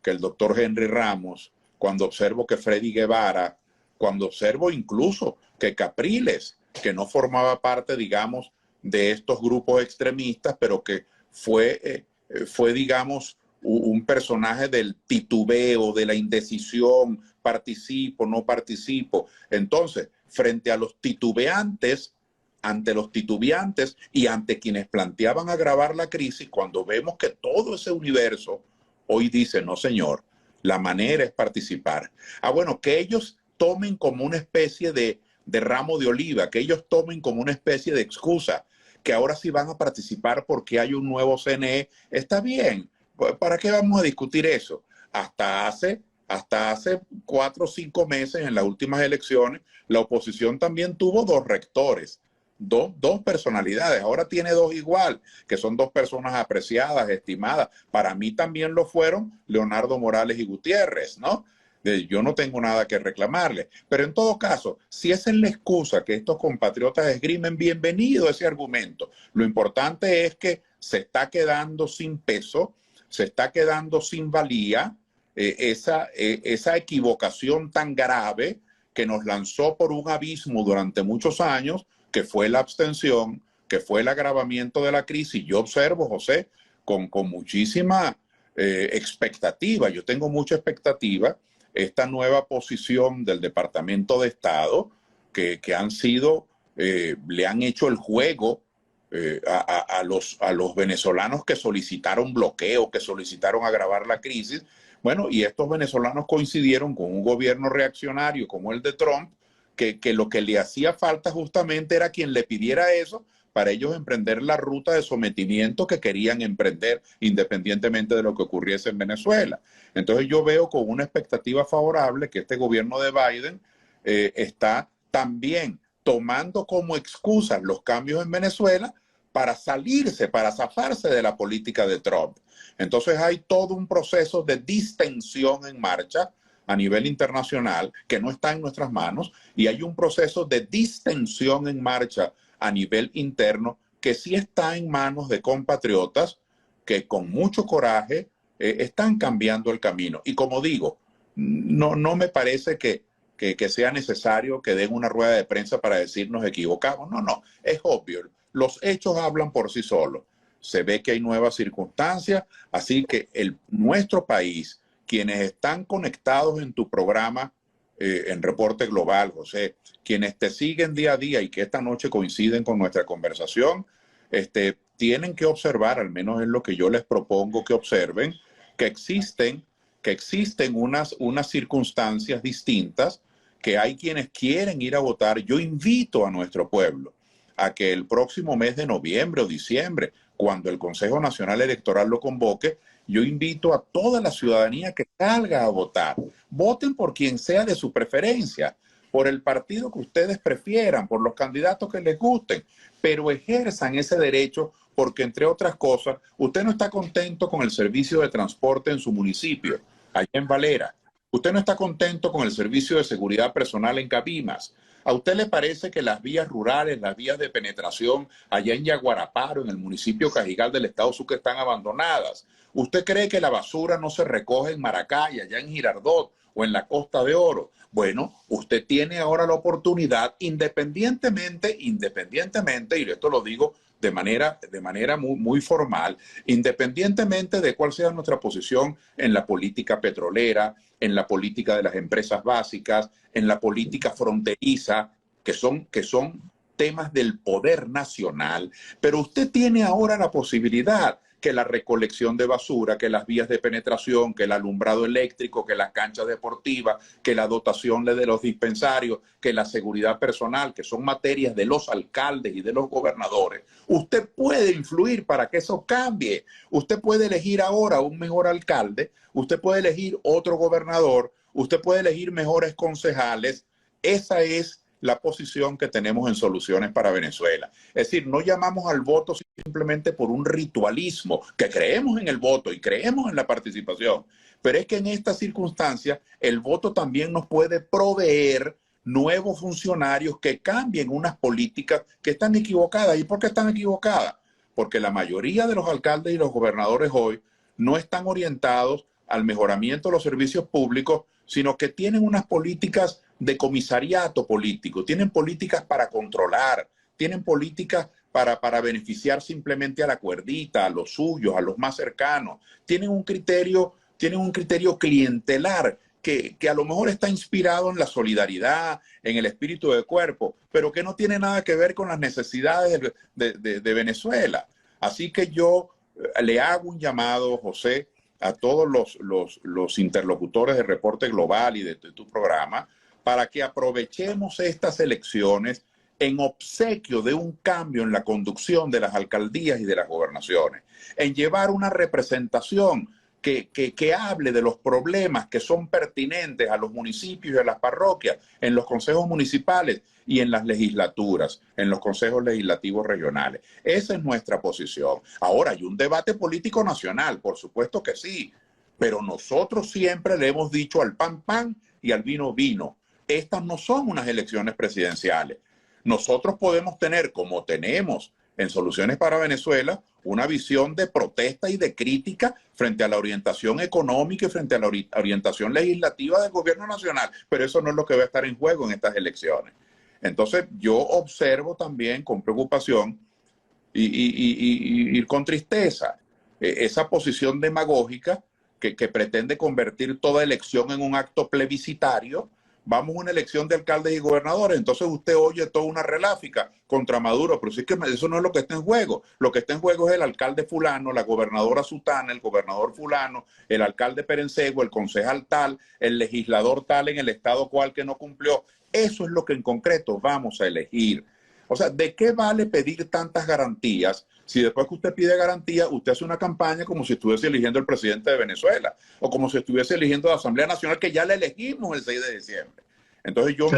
que el doctor Henry Ramos, cuando observo que Freddy Guevara, cuando observo incluso que Capriles, que no formaba parte, digamos, de estos grupos extremistas, pero que fue digamos, un personaje del titubeo, de la indecisión, participo, no participo. Entonces, frente a los titubeantes, ante los titubeantes y ante quienes planteaban agravar la crisis, cuando vemos que todo ese universo hoy dice, no señor, la manera es participar. Bueno, que ellos tomen como una especie de ramo de oliva, que ellos tomen como una especie de excusa, que ahora sí van a participar porque hay un nuevo CNE, está bien. ¿Para qué vamos a discutir eso? Hasta hace 4 o 5 meses, en las últimas elecciones, la oposición también tuvo 2 rectores, dos personalidades. Ahora tiene 2 igual, que son 2 personas apreciadas, estimadas. Para mí también lo fueron Leonardo Morales y Gutiérrez, ¿no? Yo no tengo nada que reclamarle. Pero en todo caso, si esa es la excusa que estos compatriotas esgrimen, bienvenido ese argumento. Lo importante es que se está quedando sin peso, se está quedando sin valía esa equivocación tan grave que nos lanzó por un abismo durante muchos años, que fue la abstención, que fue el agravamiento de la crisis. Yo observo, José, con muchísima expectativa, yo tengo mucha expectativa, esta nueva posición del Departamento de Estado, que han sido, le han hecho el juego a los venezolanos que solicitaron bloqueo, que solicitaron agravar la crisis. Bueno, y estos venezolanos coincidieron con un gobierno reaccionario como el de Trump, que lo que le hacía falta justamente era quien le pidiera eso para ellos emprender la ruta de sometimiento que querían emprender independientemente de lo que ocurriese en Venezuela. Entonces yo veo con una expectativa favorable que este gobierno de Biden está también tomando como excusas los cambios en Venezuela para salirse, para zafarse de la política de Trump. Entonces hay todo un proceso de distensión en marcha a nivel internacional que no está en nuestras manos, y hay un proceso de distensión en marcha a nivel interno que sí está en manos de compatriotas que con mucho coraje están cambiando el camino. Y como digo, no me parece que sea necesario que den una rueda de prensa para decir nos equivocamos. No, es obvio. Los hechos hablan por sí solos. Se ve que hay nuevas circunstancias, así que nuestro país, quienes están conectados en tu programa en Reporte Global, José, quienes te siguen día a día y que esta noche coinciden con nuestra conversación, tienen que observar, al menos es lo que yo les propongo que observen, que existen unas circunstancias distintas, que hay quienes quieren ir a votar. Yo invito a nuestro pueblo a que el próximo mes de noviembre o diciembre, cuando el Consejo Nacional Electoral lo convoque, yo invito a toda la ciudadanía que salga a votar. Voten por quien sea de su preferencia, por el partido que ustedes prefieran, por los candidatos que les gusten, pero ejerzan ese derecho porque, entre otras cosas, usted no está contento con el servicio de transporte en su municipio, allá en Valera. Usted no está contento con el servicio de seguridad personal en Cabimas. ¿A usted le parece que las vías rurales, las vías de penetración allá en Yaguaraparo, en el municipio Cajigal del estado Sucre, están abandonadas? ¿Usted cree que la basura no se recoge en Maracay, allá en Girardot o en la Costa de Oro? Bueno, usted tiene ahora la oportunidad, independientemente, y esto lo digo de manera muy formal, independientemente de cuál sea nuestra posición en la política petrolera, en la política de las empresas básicas, en la política fronteriza, que son temas del poder nacional, pero usted tiene ahora la posibilidad que la recolección de basura, que las vías de penetración, que el alumbrado eléctrico, que las canchas deportivas, que la dotación de los dispensarios, que la seguridad personal, que son materias de los alcaldes y de los gobernadores. Usted puede influir para que eso cambie. Usted puede elegir ahora un mejor alcalde, usted puede elegir otro gobernador, usted puede elegir mejores concejales. Esa es la posición que tenemos en Soluciones para Venezuela. Es decir, no llamamos al voto simplemente por un ritualismo, que creemos en el voto y creemos en la participación, pero es que en estas circunstancias el voto también nos puede proveer nuevos funcionarios que cambien unas políticas que están equivocadas. ¿Y por qué están equivocadas? Porque la mayoría de los alcaldes y los gobernadores hoy no están orientados al mejoramiento de los servicios públicos, sino que tienen unas políticas de comisariato político, tienen políticas para controlar, tienen políticas para beneficiar simplemente a la cuerdita, a los suyos, a los más cercanos. Tienen un criterio clientelar que a lo mejor está inspirado en la solidaridad, en el espíritu de cuerpo, pero que no tiene nada que ver con las necesidades de Venezuela. Así que yo le hago un llamado, José, a todos los interlocutores de Reporte Global y de tu programa, para que aprovechemos estas elecciones en obsequio de un cambio en la conducción de las alcaldías y de las gobernaciones, en llevar una representación que hable de los problemas que son pertinentes a los municipios y a las parroquias, en los consejos municipales y en las legislaturas, en los consejos legislativos regionales. Esa es nuestra posición. Ahora, hay un debate político nacional, por supuesto que sí, pero nosotros siempre le hemos dicho al pan, pan y al vino, vino. Estas no son unas elecciones presidenciales. Nosotros podemos tener, como tenemos en Soluciones para Venezuela, una visión de protesta y de crítica frente a la orientación económica y frente a la orientación legislativa del gobierno nacional, pero eso no es lo que va a estar en juego en estas elecciones. Entonces yo observo también con preocupación y con tristeza esa posición demagógica que pretende convertir toda elección en un acto plebiscitario. Vamos a una elección de alcaldes y gobernadores, entonces usted oye toda una reláfica contra Maduro, pero sí que eso no es lo que está en juego. Lo que está en juego es el alcalde fulano, la gobernadora sutana, el gobernador fulano, el alcalde perencego, el concejal tal, el legislador tal en el estado cual que no cumplió. Eso es lo que en concreto vamos a elegir. O sea, ¿de qué vale pedir tantas garantías si después que usted pide garantía, usted hace una campaña como si estuviese eligiendo al presidente de Venezuela o como si estuviese eligiendo a la Asamblea Nacional, que ya la elegimos el 6 de diciembre? Entonces yo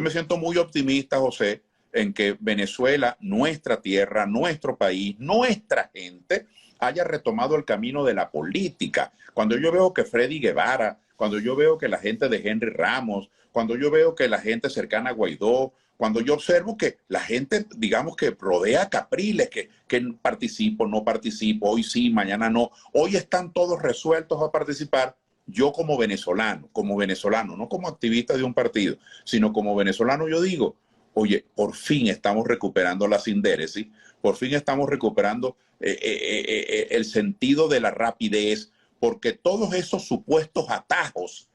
me siento muy optimista, José, en que Venezuela, nuestra tierra, nuestro país, nuestra gente, haya retomado el camino de la política. Cuando yo veo que Freddy Guevara, cuando yo veo que la gente de Henry Ramos, cuando yo veo que la gente cercana a Guaidó, cuando yo observo que la gente, digamos, que rodea a Capriles, que participo, no participo, hoy sí, mañana no, hoy están todos resueltos a participar, yo como venezolano, no como activista de un partido, sino como venezolano, yo digo, oye, por fin estamos recuperando la sindéresis, por fin estamos recuperando el sentido de la rapidez, porque todos esos supuestos atajos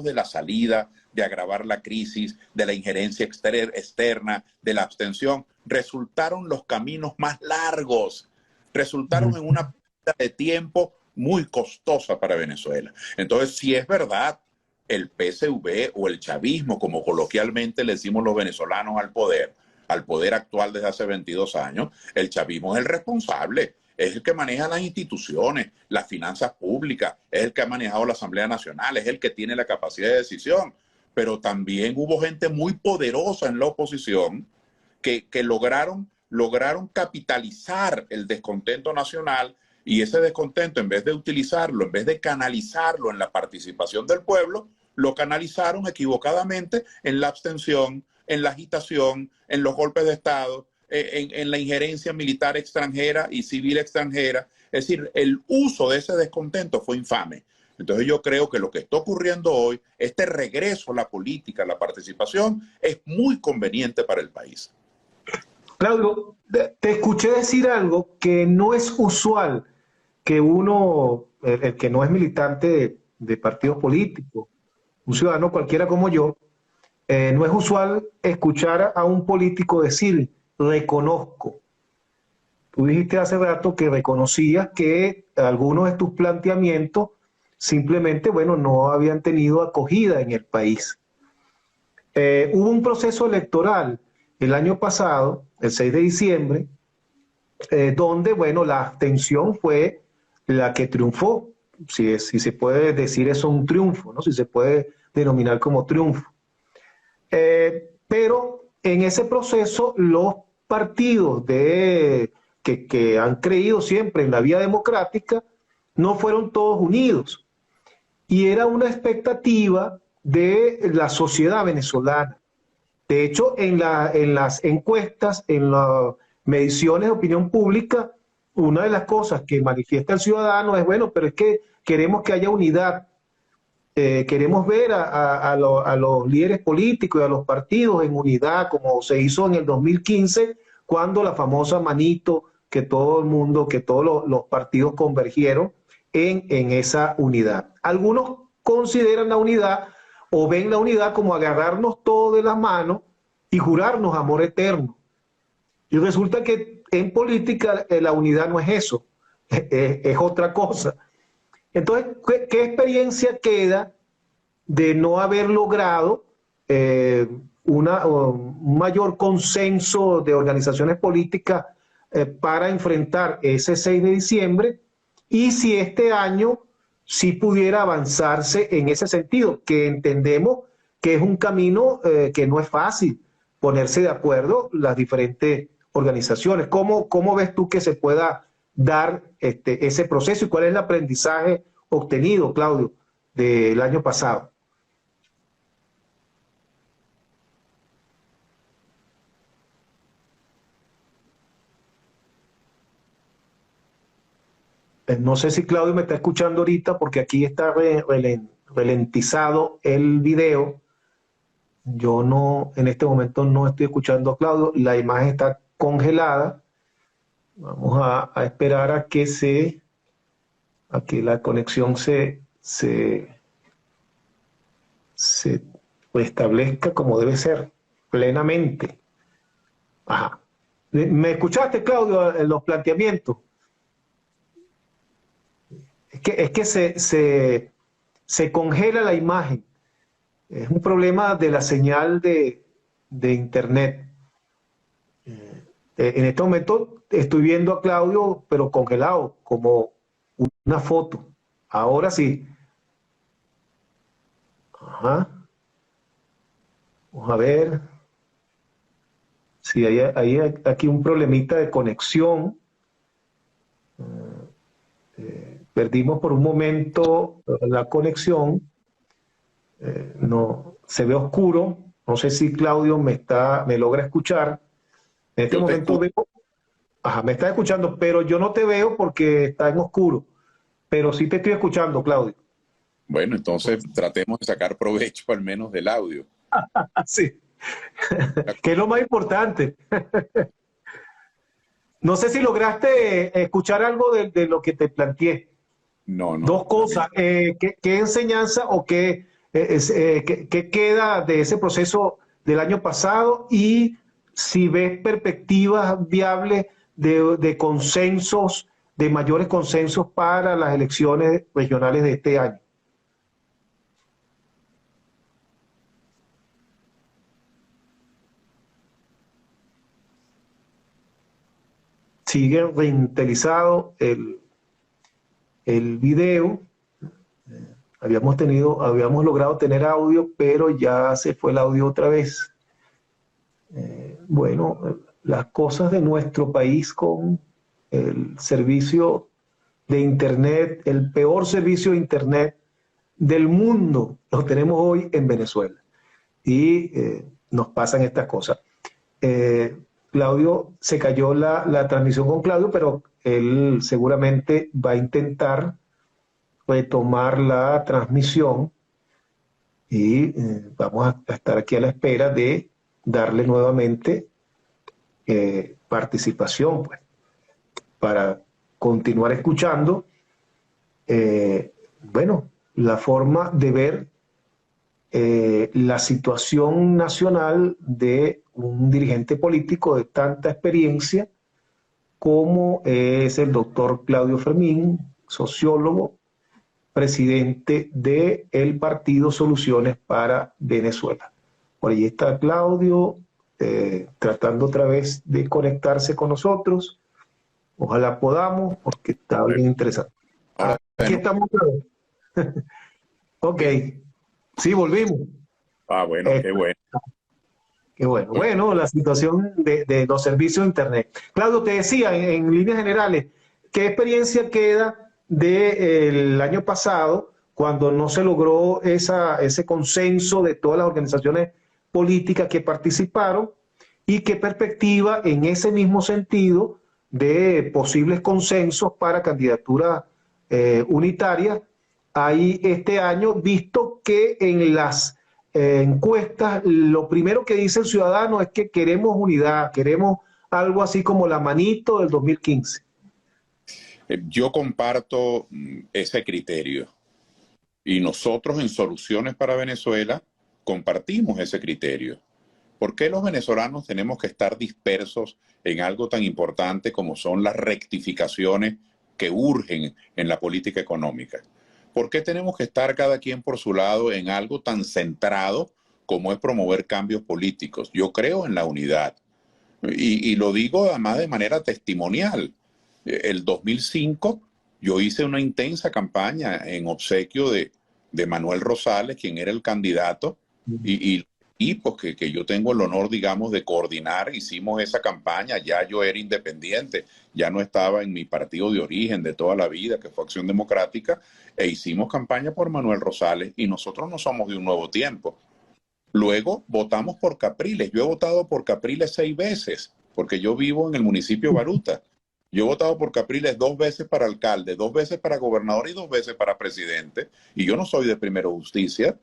de la salida, de agravar la crisis, de la injerencia externa, de la abstención, resultaron los caminos más largos, resultaron en una pérdida de tiempo muy costosa para Venezuela. Entonces, si es verdad, el PSV o el chavismo, como coloquialmente le decimos los venezolanos al poder actual desde hace 22 años, el chavismo es el responsable. Es el que maneja las instituciones, las finanzas públicas, es el que ha manejado la Asamblea Nacional, es el que tiene la capacidad de decisión. Pero también hubo gente muy poderosa en la oposición que lograron capitalizar el descontento nacional, y ese descontento, en vez de utilizarlo, en vez de canalizarlo en la participación del pueblo, lo canalizaron equivocadamente en la abstención, en la agitación, en los golpes de Estado, en la injerencia militar extranjera y civil extranjera. Es decir, el uso de ese descontento fue infame. Entonces yo creo que lo que está ocurriendo hoy, este regreso a la política, a la participación, es muy conveniente para el país. Claudio, te escuché decir algo que no es usual que uno, el que no es militante de partidos políticos, un ciudadano cualquiera como yo, no es usual escuchar a un político decir reconozco. Tú dijiste hace rato que reconocías que algunos de tus planteamientos simplemente, bueno, no habían tenido acogida en el país. Hubo un proceso electoral el año pasado, el 6 de diciembre, donde, bueno, la abstención fue la que triunfó, si se puede decir eso un triunfo, ¿no? Si se puede denominar como triunfo. Pero en ese proceso los partidos que han creído siempre en la vía democrática no fueron todos unidos. Y era una expectativa de la sociedad venezolana. De hecho, en las encuestas, en las mediciones de opinión pública, una de las cosas que manifiesta el ciudadano es, bueno, pero es que queremos que haya unidad. Queremos ver a los líderes políticos y a los partidos en unidad, como se hizo en el 2015, cuando la famosa manito que todo el mundo, que todos los partidos convergieron en esa unidad. Algunos consideran la unidad o ven la unidad como agarrarnos todos de las manos y jurarnos amor eterno. Y resulta que en política la unidad no es eso, es otra cosa. Entonces, ¿qué experiencia queda de no haber logrado un mayor consenso de organizaciones políticas para enfrentar ese 6 de diciembre? Y si este año sí pudiera avanzarse en ese sentido, que entendemos que es un camino que no es fácil ponerse de acuerdo las diferentes organizaciones. ¿Cómo ves tú que se pueda dar ese proceso y cuál es el aprendizaje obtenido, Claudio, del año pasado? No sé si Claudio me está escuchando ahorita porque aquí está ralentizado el video. Yo no, en este momento no estoy escuchando a Claudio. La imagen está congelada. Vamos a esperar a que la conexión se establezca como debe ser, plenamente. Ajá. ¿Me escuchaste, Claudio, en los planteamientos? Es que se congela la imagen. Es un problema de la señal de internet. En este momento estoy viendo a Claudio, pero congelado, como una foto. Ahora sí. Ajá. Vamos a ver. Sí, hay aquí un problemita de conexión. Perdimos por un momento la conexión. No, se ve oscuro. No sé si Claudio me logra escuchar. En este momento veo, me está escuchando, pero yo no te veo porque está en oscuro. Pero sí te estoy escuchando, Claudio. Bueno, entonces tratemos de sacar provecho al menos del audio. Sí, que es lo más importante. No sé si lograste escuchar algo de lo que te planteé. No. Dos cosas. ¿Qué enseñanza o qué queda de ese proceso del año pasado? Y si ves perspectivas viables de consensos, de mayores consensos para las elecciones regionales de este año. Sigue reintelizado el video. Habíamos logrado tener audio, pero ya se fue el audio otra vez. Bueno, las cosas de nuestro país con el servicio de Internet, el peor servicio de Internet del mundo, lo tenemos hoy en Venezuela. Y nos pasan estas cosas. Claudio, se cayó la transmisión con Claudio, pero él seguramente va a intentar retomar la transmisión y vamos a estar aquí a la espera de darle nuevamente participación, pues, para continuar escuchando, bueno, la forma de ver la situación nacional de un dirigente político de tanta experiencia como es el doctor Claudio Fermín, sociólogo, presidente del partido Soluciones para Venezuela. Por ahí está Claudio, tratando otra vez de conectarse con nosotros. Ojalá podamos, porque está bien interesante. Aquí estamos otra vez. Ok, sí, volvimos. Bueno, qué bueno. Qué bueno. Bueno, la situación de los servicios de Internet. Claudio, te decía en líneas generales, ¿qué experiencia queda del año pasado cuando no se logró ese consenso de todas las organizaciones políticas que participaron? ¿Y qué perspectiva en ese mismo sentido de posibles consensos para candidaturas unitarias hay este año, visto que en las encuestas lo primero que dice el ciudadano es que queremos unidad, queremos algo así como la manito del 2015? Yo comparto ese criterio y nosotros en Soluciones para Venezuela compartimos ese criterio. ¿Por qué los venezolanos tenemos que estar dispersos en algo tan importante como son las rectificaciones que urgen en la política económica? ¿Por qué tenemos que estar cada quien por su lado en algo tan centrado como es promover cambios políticos? Yo creo en la unidad y lo digo además de manera testimonial. El 2005 yo hice una intensa campaña en obsequio de Manuel Rosales, quien era el candidato, y pues que yo tengo el honor, digamos, de coordinar. Hicimos esa campaña, ya yo era independiente, ya no estaba en mi partido de origen de toda la vida, que fue Acción Democrática, e hicimos campaña por Manuel Rosales, y nosotros no somos de un nuevo tiempo. Luego votamos por Capriles. Yo he votado por Capriles 6 veces, porque yo vivo en el municipio de Baruta. Yo he votado por Capriles 2 veces para alcalde, 2 veces para gobernador y 2 veces para presidente, y yo no soy de Primero Justicia.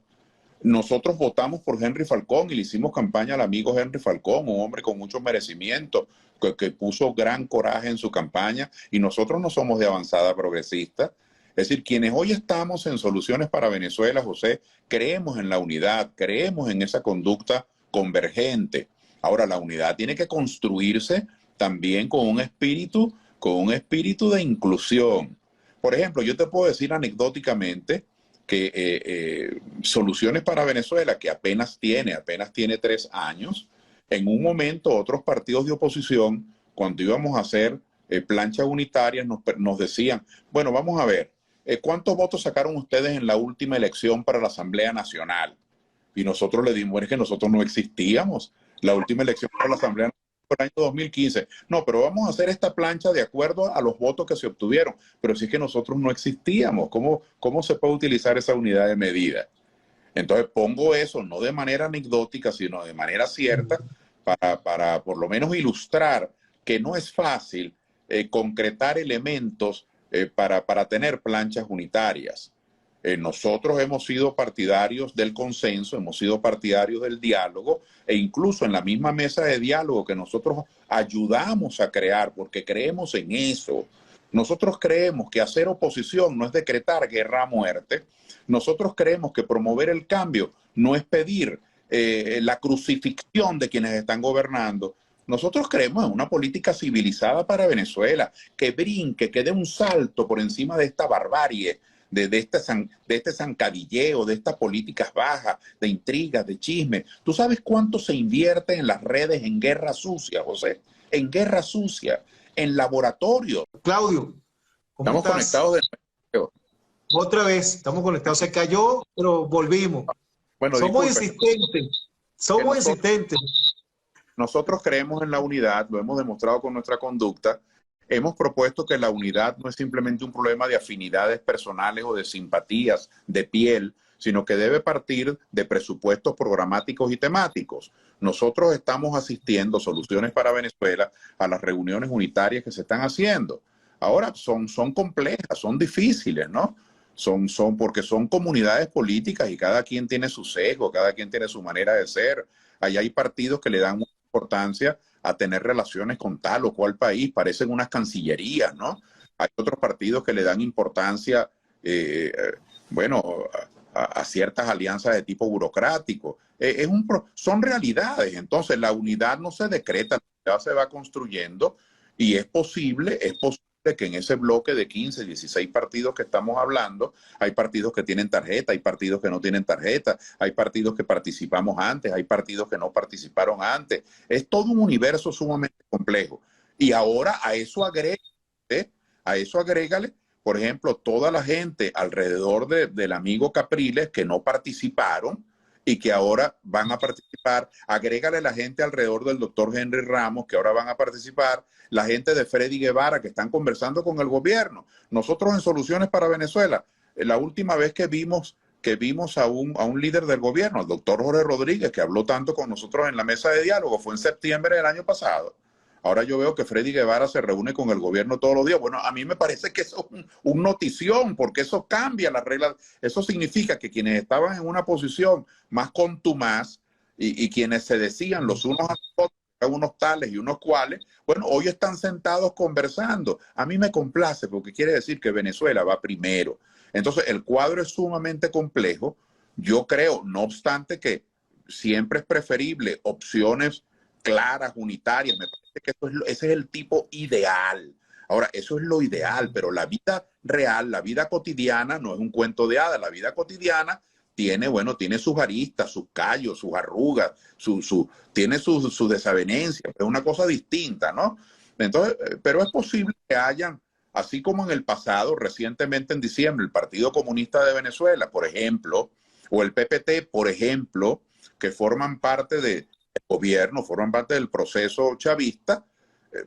Nosotros votamos por Henry Falcón y le hicimos campaña al amigo Henry Falcón, un hombre con mucho merecimiento, que puso gran coraje en su campaña, y nosotros no somos de Avanzada Progresista. Es decir, quienes hoy estamos en Soluciones para Venezuela, José, creemos en la unidad, creemos en esa conducta convergente. Ahora, la unidad tiene que construirse también con un espíritu de inclusión. Por ejemplo, yo te puedo decir anecdóticamente que Soluciones para Venezuela, que apenas tiene 3 años, en un momento otros partidos de oposición, cuando íbamos a hacer planchas unitarias, nos decían, bueno, vamos a ver, ¿cuántos votos sacaron ustedes en la última elección para la Asamblea Nacional? Y nosotros le dimos, bueno, es que nosotros no existíamos. La última elección para la Asamblea Nacional fue el año 2015. No, pero vamos a hacer esta plancha de acuerdo a los votos que se obtuvieron. Pero si es que nosotros no existíamos, ¿cómo se puede utilizar esa unidad de medida? Entonces pongo eso no de manera anecdótica, sino de manera cierta para por lo menos ilustrar que no es fácil concretar elementos para tener planchas unitarias. Nosotros hemos sido partidarios del consenso, hemos sido partidarios del diálogo, e incluso en la misma mesa de diálogo que nosotros ayudamos a crear, porque creemos en eso. Nosotros creemos que hacer oposición no es decretar guerra a muerte. Nosotros creemos que promover el cambio no es pedir la crucifixión de quienes están gobernando. Nosotros creemos en una política civilizada para Venezuela, que brinque, que dé un salto por encima de esta barbarie, de este zancadilleo, de estas políticas bajas, de intrigas, de chismes. ¿Tú sabes cuánto se invierte en las redes en guerra sucia, José? En guerra sucia, en laboratorio. Claudio, ¿cómo Estamos estás? conectados de nuevo. Otra vez, estamos conectados. Se cayó, pero volvimos. Bueno, Somos disculpe. insistentes. Somos insistentes. Nosotros creemos en la unidad, lo hemos demostrado con nuestra conducta. Hemos propuesto que la unidad no es simplemente un problema de afinidades personales o de simpatías de piel, sino que debe partir de presupuestos programáticos y temáticos. Nosotros estamos asistiendo, Soluciones para Venezuela, a las reuniones unitarias que se están haciendo. Ahora son complejas, son difíciles, ¿no? Porque son comunidades políticas y cada quien tiene su sesgo, cada quien tiene su manera de ser. Allá hay partidos que le dan mucha importancia a tener relaciones con tal o cual país, parecen unas cancillerías, ¿no? Hay otros partidos que le dan importancia, a ciertas alianzas de tipo burocrático. Son realidades. Entonces la unidad no se decreta, la unidad se va construyendo, y es posible que en ese bloque de 15, 16 partidos que estamos hablando, hay partidos que tienen tarjeta, hay partidos que no tienen tarjeta, hay partidos que participamos antes, hay partidos que no participaron antes. Es todo un universo sumamente complejo. Y ahora a eso agrégale, por ejemplo, toda la gente alrededor del amigo Capriles que no participaron y que ahora van a participar. Agrégale la gente alrededor del doctor Henry Ramos, que ahora van a participar, la gente de Freddy Guevara, que están conversando con el gobierno. Nosotros en Soluciones para Venezuela, la última vez que vimos a un líder del gobierno, el doctor Jorge Rodríguez, que habló tanto con nosotros en la mesa de diálogo, fue en septiembre del año pasado. Ahora yo veo que Freddy Guevara se reúne con el gobierno todos los días. Bueno, a mí me parece que eso es un notición, porque eso cambia las reglas. Eso significa que quienes estaban en una posición más contumaz y quienes se decían los unos a los otros, unos tales y unos cuales, bueno, hoy están sentados conversando. A mí me complace porque quiere decir que Venezuela va primero. Entonces, el cuadro es sumamente complejo. Yo creo, no obstante, que siempre es preferible opciones claras, unitarias. Me parece que ese es el tipo ideal. Ahora, eso es lo ideal, pero la vida real, la vida cotidiana no es un cuento de hadas. La vida cotidiana tiene, bueno, tiene sus aristas, sus callos, sus arrugas, tiene sus desavenencias, es una cosa distinta, ¿no? Entonces, pero es posible que hayan, así como en el pasado, recientemente en diciembre, el Partido Comunista de Venezuela, por ejemplo, o el PPT, por ejemplo, que forman parte del gobierno, forman parte del proceso chavista,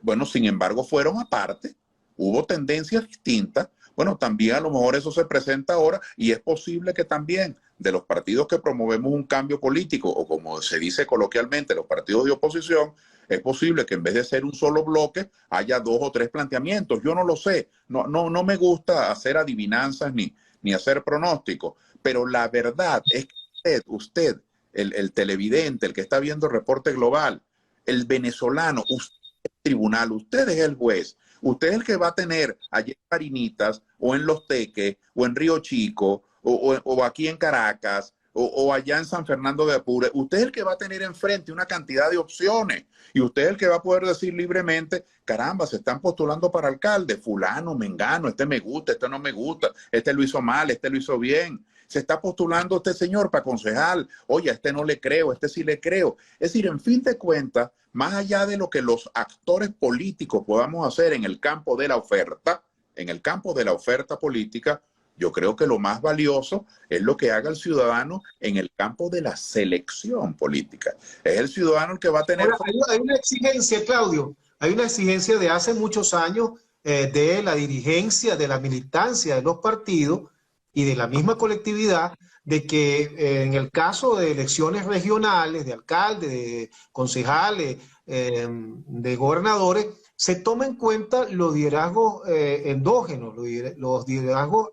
bueno, sin embargo, fueron aparte, hubo tendencias distintas. Bueno, también a lo mejor eso se presenta ahora y es posible que también de los partidos que promovemos un cambio político, o como se dice coloquialmente, los partidos de oposición, es posible que en vez de ser un solo bloque haya 2 o 3 planteamientos. Yo no lo sé, no me gusta hacer adivinanzas ni hacer pronósticos, pero la verdad es que usted el televidente, el que está viendo el reporte global, el venezolano, usted es el tribunal, usted es el juez. Usted es el que va a tener allí en Marinitas, o en Los Teques, o en Río Chico, o aquí en Caracas, o allá en San Fernando de Apure. Usted es el que va a tener enfrente una cantidad de opciones. Y usted es el que va a poder decir libremente, caramba, se están postulando para alcalde, fulano, mengano, este me gusta, este no me gusta, este lo hizo mal, este lo hizo bien. Se está postulando este señor para concejal, oye, a este no le creo, a este sí le creo. Es decir, en fin de cuentas, más allá de lo que los actores políticos podamos hacer en el campo de la oferta, en el campo de la oferta política, yo creo que lo más valioso es lo que haga el ciudadano en el campo de la selección política. Es el ciudadano el que va a tener... Ahora, hay una exigencia, Claudio, hay una exigencia de hace muchos años de la dirigencia, de la militancia de los partidos y de la misma colectividad, de que en el caso de elecciones regionales, de alcaldes, de concejales, de gobernadores, se toma en cuenta los liderazgos endógenos, los liderazgos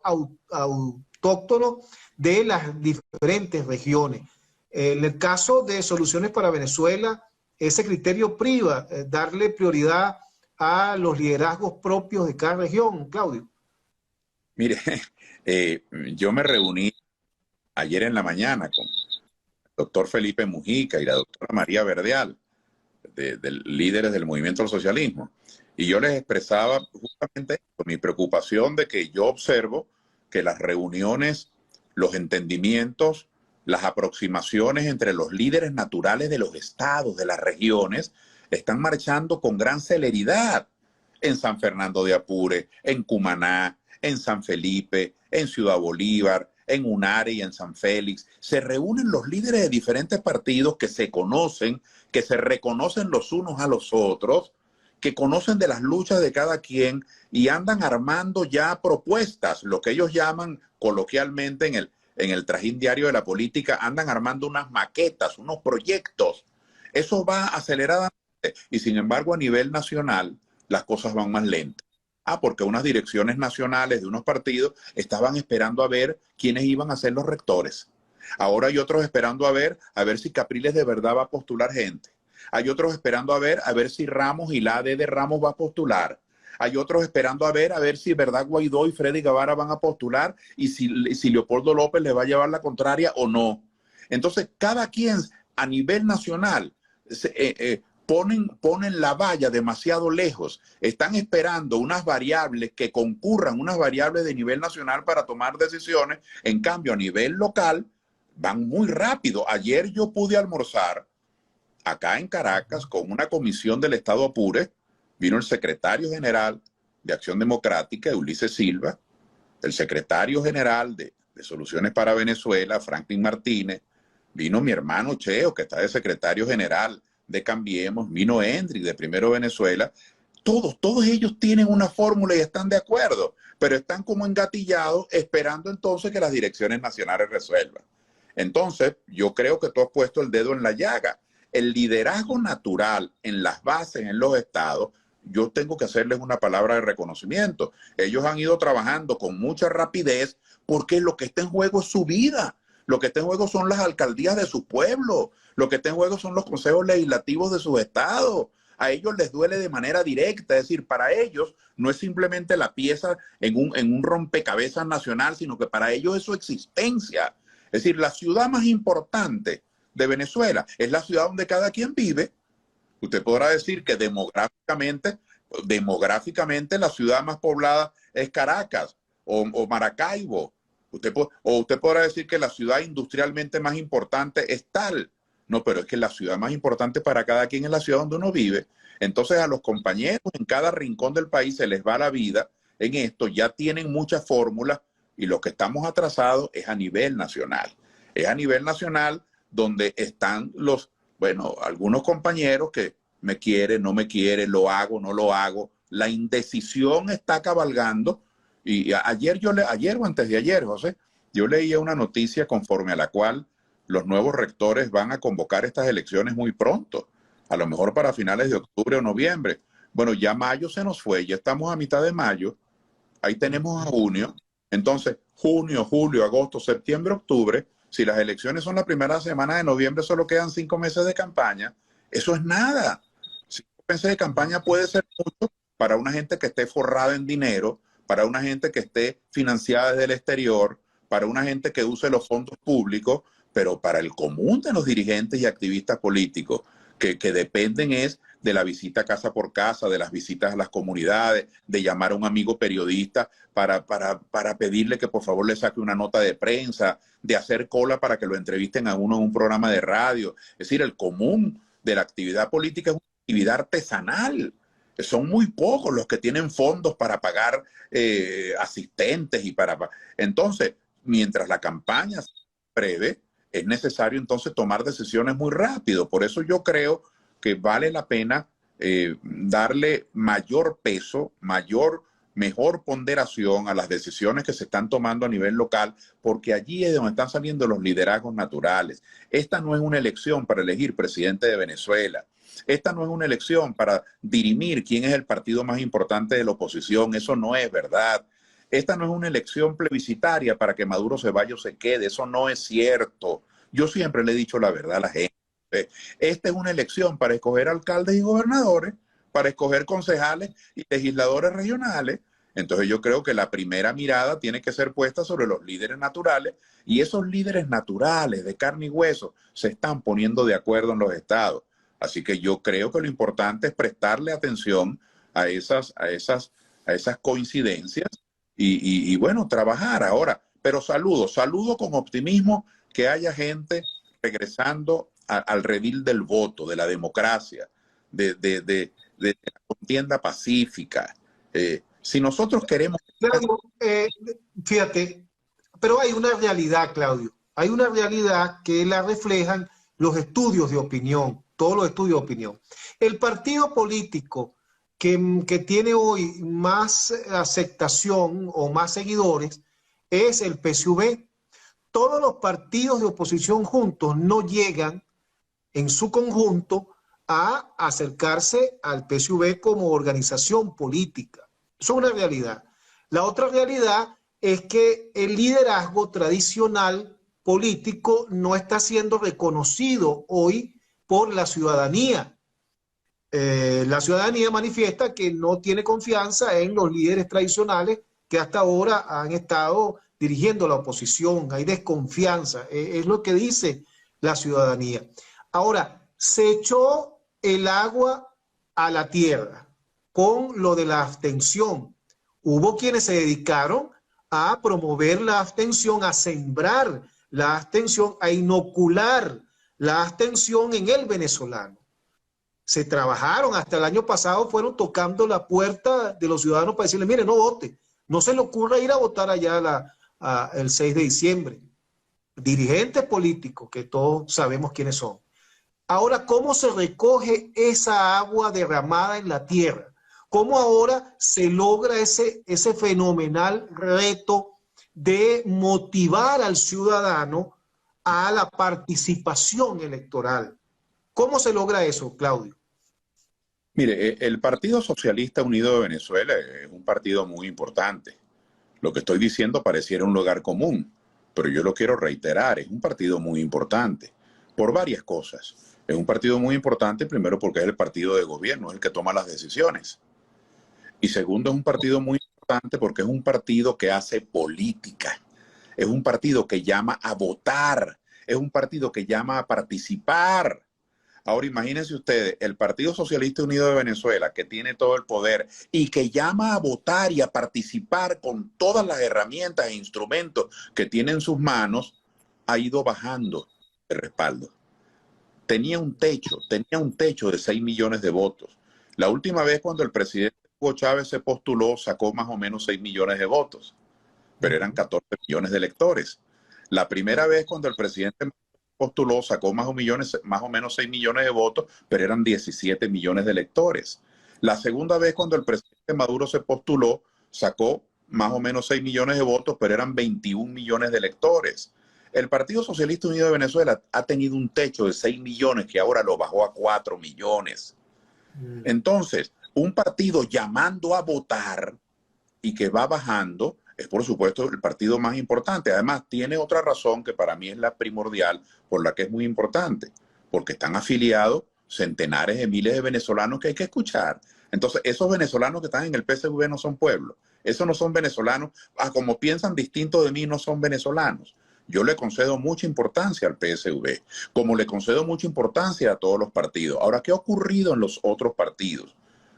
autóctonos de las diferentes regiones. En el caso de Soluciones para Venezuela, ese criterio priva, darle prioridad a los liderazgos propios de cada región, Claudio. Mire, yo me reuní ayer en la mañana con el doctor Felipe Mujica y la doctora María Verdeal, de líderes del movimiento del socialismo, y yo les expresaba justamente mi preocupación de que yo observo que las reuniones, los entendimientos, las aproximaciones entre los líderes naturales de los estados, de las regiones, están marchando con gran celeridad en San Fernando de Apure, en Cumaná, en San Felipe, en Ciudad Bolívar, en Unare y en San Félix. Se reúnen los líderes de diferentes partidos que se conocen, que se reconocen los unos a los otros, que conocen de las luchas de cada quien y andan armando ya propuestas, lo que ellos llaman coloquialmente en el trajín diario de la política, andan armando unas maquetas, unos proyectos. Eso va aceleradamente y sin embargo a nivel nacional las cosas van más lentas. Porque unas direcciones nacionales de unos partidos estaban esperando a ver quiénes iban a ser los rectores. Ahora hay otros esperando a ver si Capriles de verdad va a postular gente. Hay otros esperando a ver si Ramos y la AD de Ramos va a postular. Hay otros esperando a ver si verdad Guaidó y Freddy Guevara van a postular y si Leopoldo López le va a llevar la contraria o no. Entonces, cada quien a nivel nacional ponen la valla demasiado lejos. Están esperando unas variables que concurran, unas variables de nivel nacional para tomar decisiones. En cambio, a nivel local, van muy rápido. Ayer yo pude almorzar acá en Caracas con una comisión del Estado Apure. Vino el secretario general de Acción Democrática, Ulises Silva, el secretario general de Soluciones para Venezuela, Franklin Martínez, vino mi hermano Cheo, que está de secretario general de Cambiemos, vino Hendrik de Primero Venezuela. Todos ellos tienen una fórmula y están de acuerdo, pero están como engatillados esperando entonces que las direcciones nacionales resuelvan. Entonces, yo creo que tú has puesto el dedo en la llaga. El liderazgo natural en las bases, en los estados, yo tengo que hacerles una palabra de reconocimiento. Ellos han ido trabajando con mucha rapidez porque lo que está en juego es su vida. Lo que está en juego son las alcaldías de su pueblo. Lo que está en juego son los consejos legislativos de sus estados. A ellos les duele de manera directa. Es decir, para ellos no es simplemente la pieza en un rompecabezas nacional, sino que para ellos es su existencia. Es decir, la ciudad más importante de Venezuela es la ciudad donde cada quien vive. Usted podrá decir que demográficamente la ciudad más poblada es Caracas o Maracaibo. Usted podrá decir que la ciudad industrialmente más importante es tal. No, pero es que la ciudad más importante para cada quien es la ciudad donde uno vive. Entonces a los compañeros en cada rincón del país se les va la vida en esto. Ya tienen muchas fórmulas y lo que estamos atrasados es a nivel nacional. Es a nivel nacional donde están algunos compañeros que me quiere, no me quiere, lo hago, no lo hago. La indecisión está cabalgando. Y ayer o antes de ayer, José, yo leía una noticia conforme a la cual los nuevos rectores van a convocar estas elecciones muy pronto, a lo mejor para finales de octubre o noviembre. Bueno, ya mayo se nos fue, ya estamos a mitad de mayo, ahí tenemos a junio. Entonces, junio, julio, agosto, septiembre, octubre, si las elecciones son la primera semana de noviembre, solo quedan 5 meses de campaña. Eso es nada. 5 meses de campaña puede ser mucho para una gente que esté forrada en dinero, para una gente que esté financiada desde el exterior, para una gente que use los fondos públicos, pero para el común de los dirigentes y activistas políticos, que dependen es de la visita casa por casa, de las visitas a las comunidades, de llamar a un amigo periodista para pedirle que por favor le saque una nota de prensa, de hacer cola para que lo entrevisten a uno en un programa de radio. Es decir, el común de la actividad política es una actividad artesanal. Son muy pocos los que tienen fondos para pagar asistentes Entonces, mientras la campaña se breve, es necesario entonces tomar decisiones muy rápido. Por eso yo creo que vale la pena darle mayor peso, mejor ponderación a las decisiones que se están tomando a nivel local, porque allí es donde están saliendo los liderazgos naturales. Esta no es una elección para elegir presidente de Venezuela. Esta no es una elección para dirimir quién es el partido más importante de la oposición. Eso no es verdad. Esta no es una elección plebiscitaria para que Maduro se vaya o se quede. Eso no es cierto. Yo siempre le he dicho la verdad a la gente. Esta es una elección para escoger alcaldes y gobernadores, para escoger concejales y legisladores regionales. Entonces yo creo que la primera mirada tiene que ser puesta sobre los líderes naturales, y esos líderes naturales de carne y hueso se están poniendo de acuerdo en los estados. Así que yo creo que lo importante es prestarle atención a esas coincidencias y bueno, trabajar ahora. Pero saludo con optimismo que haya gente regresando al redil del voto, de la democracia, de la contienda pacífica. Si nosotros queremos... Claudio, fíjate, pero hay una realidad, Claudio. Hay una realidad que la reflejan los estudios de opinión, todos los estudios de opinión. El partido político que tiene hoy más aceptación o más seguidores es el PSUV. Todos los partidos de oposición juntos no llegan en su conjunto a acercarse al PSUV como organización política. Eso es una realidad. La otra realidad es que el liderazgo tradicional político no está siendo reconocido hoy por la ciudadanía. La ciudadanía manifiesta que no tiene confianza en los líderes tradicionales que hasta ahora han estado dirigiendo la oposición. Hay desconfianza, es lo que dice la ciudadanía. Ahora, se echó el agua a la tierra con lo de la abstención. Hubo quienes se dedicaron a promover la abstención, a sembrar la abstención, a inocular la abstención en el venezolano. Se trabajaron, hasta el año pasado fueron tocando la puerta de los ciudadanos para decirles, mire, no vote, no se le ocurra ir a votar allá el 6 de diciembre. dirigentes políticos, que todos sabemos quiénes son. Ahora, ¿cómo se recoge esa agua derramada en la tierra? ¿Cómo ahora se logra ese fenomenal reto de motivar al ciudadano a la participación electoral? ¿Cómo se logra eso, Claudio? Mire, el Partido Socialista Unido de Venezuela es un partido muy importante. Lo que estoy diciendo pareciera un lugar común, pero yo lo quiero reiterar, es un partido muy importante por varias cosas. Es un partido muy importante, primero porque es el partido de gobierno, es el que toma las decisiones. Y segundo, es un partido muy importante porque es un partido que hace política. Es un partido que llama a votar. Es un partido que llama a participar. Ahora imagínense ustedes, el Partido Socialista Unido de Venezuela, que tiene todo el poder y que llama a votar y a participar con todas las herramientas e instrumentos que tiene en sus manos, ha ido bajando el respaldo. Tenía un techo de 6 millones de votos. La última vez cuando el presidente Hugo Chávez se postuló, sacó más o menos 6 millones de votos, pero eran 14 millones de electores. La primera vez cuando el presidente postuló, sacó más o menos 6 millones de votos, pero eran 17 millones de electores. La segunda vez cuando el presidente Maduro se postuló, sacó más o menos 6 millones de votos, pero eran 21 millones de electores. El Partido Socialista Unido de Venezuela ha tenido un techo de 6 millones que ahora lo bajó a 4 millones. Entonces, un partido llamando a votar y que va bajando es, por supuesto, el partido más importante. Además, tiene otra razón que para mí es la primordial, por la que es muy importante, porque están afiliados centenares de miles de venezolanos que hay que escuchar. Entonces, esos venezolanos que están en el PSV no son pueblo. Esos no son venezolanos. Como piensan distinto de mí, no son venezolanos. Yo le concedo mucha importancia al PSV, como le concedo mucha importancia a todos los partidos. Ahora, ¿qué ha ocurrido en los otros partidos?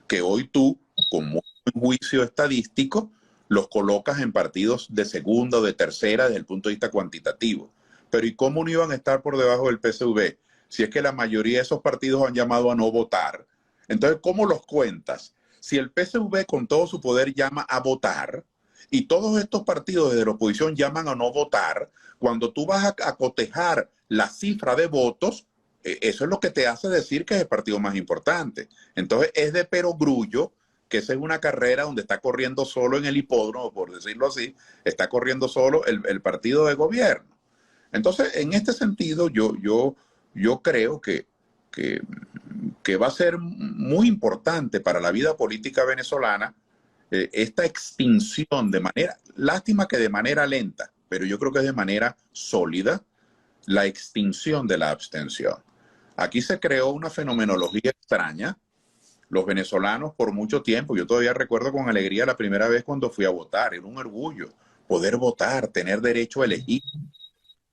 Que hoy tú, con mucho juicio estadístico, los colocas en partidos de segunda o de tercera desde el punto de vista cuantitativo. Pero ¿y cómo no iban a estar por debajo del PSV? Si es que la mayoría de esos partidos han llamado a no votar. Entonces, ¿cómo los cuentas? Si el PSV con todo su poder llama a votar y todos estos partidos desde la oposición llaman a no votar, cuando tú vas a cotejar la cifra de votos, eso es lo que te hace decir que es el partido más importante. Entonces, es de perogrullo que esa es una carrera donde está corriendo solo en el hipódromo, por decirlo así, está corriendo solo el partido de gobierno. Entonces, en este sentido, yo creo que va a ser muy importante para la vida política venezolana esta extinción de manera, lástima que de manera lenta, pero yo creo que es de manera sólida, la extinción de la abstención. Aquí se creó una fenomenología extraña. Los venezolanos por mucho tiempo, yo todavía recuerdo con alegría la primera vez cuando fui a votar, era un orgullo poder votar, tener derecho a elegir.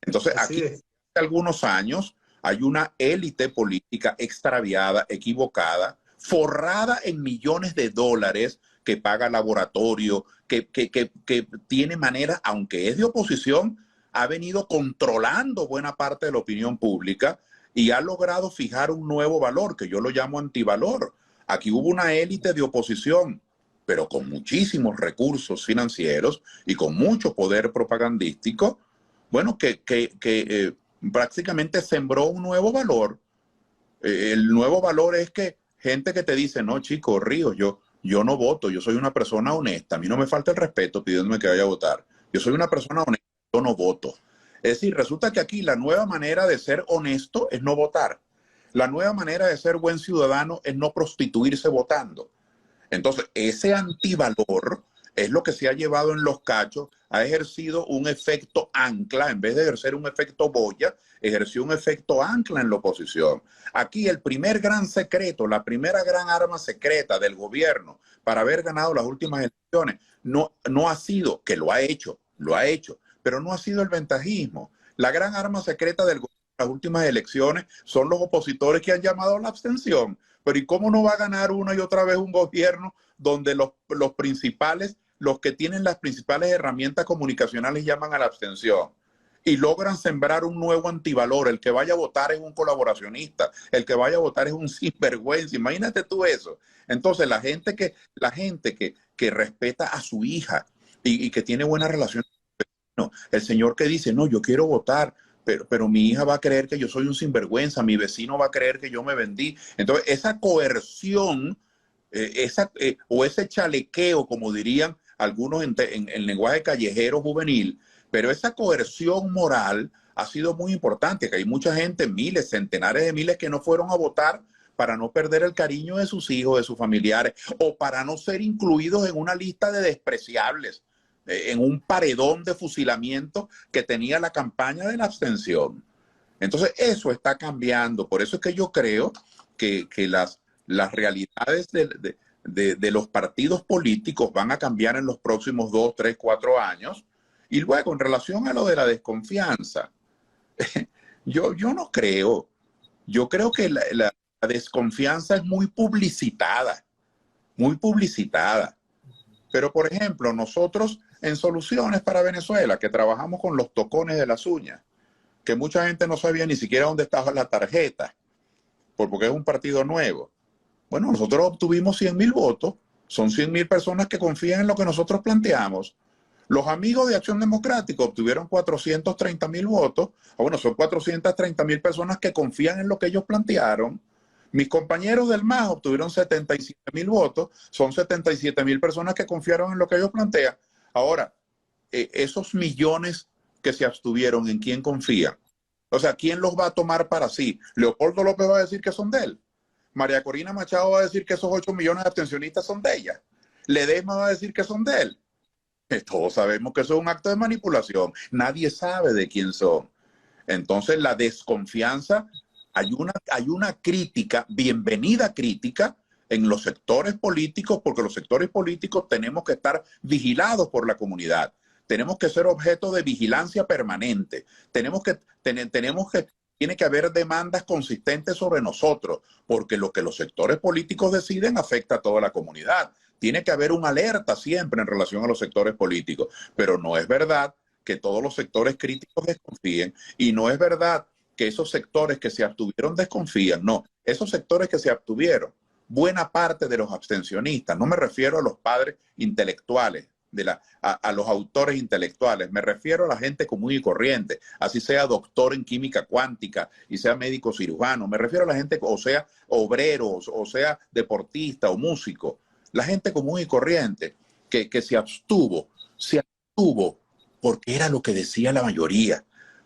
Entonces aquí hace algunos años hay una élite política extraviada, equivocada, forrada en millones de dólares que paga laboratorio, que tiene manera, aunque es de oposición, ha venido controlando buena parte de la opinión pública y ha logrado fijar un nuevo valor, que yo lo llamo antivalor. Aquí hubo una élite de oposición, pero con muchísimos recursos financieros y con mucho poder propagandístico, bueno, que prácticamente sembró un nuevo valor. El nuevo valor es que gente que te dice, no, chico, Ríos, yo no voto, yo soy una persona honesta, a mí no me falta el respeto pidiéndome que vaya a votar. Yo soy una persona honesta, yo no voto. Es decir, resulta que aquí la nueva manera de ser honesto es no votar. La nueva manera de ser buen ciudadano es no prostituirse votando. Entonces, ese antivalor es lo que se ha llevado en los cachos, ha ejercido un efecto ancla, en vez de ejercer un efecto boya, ejerció un efecto ancla en la oposición. Aquí el primer gran secreto, la primera gran arma secreta del gobierno para haber ganado las últimas elecciones, no ha sido, que lo ha hecho, pero no ha sido el ventajismo. La gran arma secreta del gobierno en las últimas elecciones son los opositores que han llamado a la abstención. Pero ¿y cómo no va a ganar una y otra vez un gobierno donde los principales, los que tienen las principales herramientas comunicacionales llaman a la abstención? Y logran sembrar un nuevo antivalor. El que vaya a votar es un colaboracionista. El que vaya a votar es un sinvergüenza. Imagínate tú eso. Entonces, la gente que respeta a su hija y que tiene buena relación vecino, el señor que dice, no, yo quiero votar, pero mi hija va a creer que yo soy un sinvergüenza, mi vecino va a creer que yo me vendí. Entonces, esa coerción, o ese chalequeo, como dirían algunos en lenguaje callejero juvenil, pero esa coerción moral ha sido muy importante, que hay mucha gente, miles, centenares de miles que no fueron a votar para no perder el cariño de sus hijos, de sus familiares, o para no ser incluidos en una lista de despreciables, en un paredón de fusilamiento que tenía la campaña de la abstención. Entonces, eso está cambiando. Por eso es que yo creo que las realidades de los partidos políticos van a cambiar en los próximos 2, 3, 4 años. Y luego, en relación a lo de la desconfianza, yo no creo. Yo creo que la desconfianza es muy publicitada, muy publicitada. Pero, por ejemplo, nosotros en Soluciones para Venezuela, que trabajamos con los tocones de las uñas, que mucha gente no sabía ni siquiera dónde estaba la tarjeta, porque es un partido nuevo. Bueno, nosotros obtuvimos 100.000 votos, son 100.000 personas que confían en lo que nosotros planteamos. Los amigos de Acción Democrática obtuvieron 430.000 votos. Bueno, son 430.000 personas que confían en lo que ellos plantearon. Mis compañeros del MAS obtuvieron 77.000 votos. Son 77.000 personas que confiaron en lo que ellos plantean. Ahora, esos millones que se abstuvieron, ¿en quién confían? O sea, ¿quién los va a tomar para sí? Leopoldo López va a decir que son de él. María Corina Machado va a decir que esos 8 millones de abstencionistas son de ella. Ledesma va a decir que son de él. Todos sabemos que eso es un acto de manipulación. Nadie sabe de quién son. Entonces, la desconfianza, hay una crítica, bienvenida crítica, en los sectores políticos, porque los sectores políticos tenemos que estar vigilados por la comunidad. Tenemos que ser objeto de vigilancia permanente. Tiene que haber demandas consistentes sobre nosotros, porque lo que los sectores políticos deciden afecta a toda la comunidad. Tiene que haber una alerta siempre en relación a los sectores políticos, pero no es verdad que todos los sectores críticos desconfíen, y no es verdad que esos sectores que se abstuvieron desconfían. No, esos sectores que se abstuvieron, buena parte de los abstencionistas, no me refiero a los padres intelectuales, a los autores intelectuales, me refiero a la gente común y corriente, así sea doctor en química cuántica y sea médico cirujano, me refiero a la gente, o sea obreros, o sea deportista o músico, la gente común y corriente que se abstuvo porque era lo que decía la mayoría,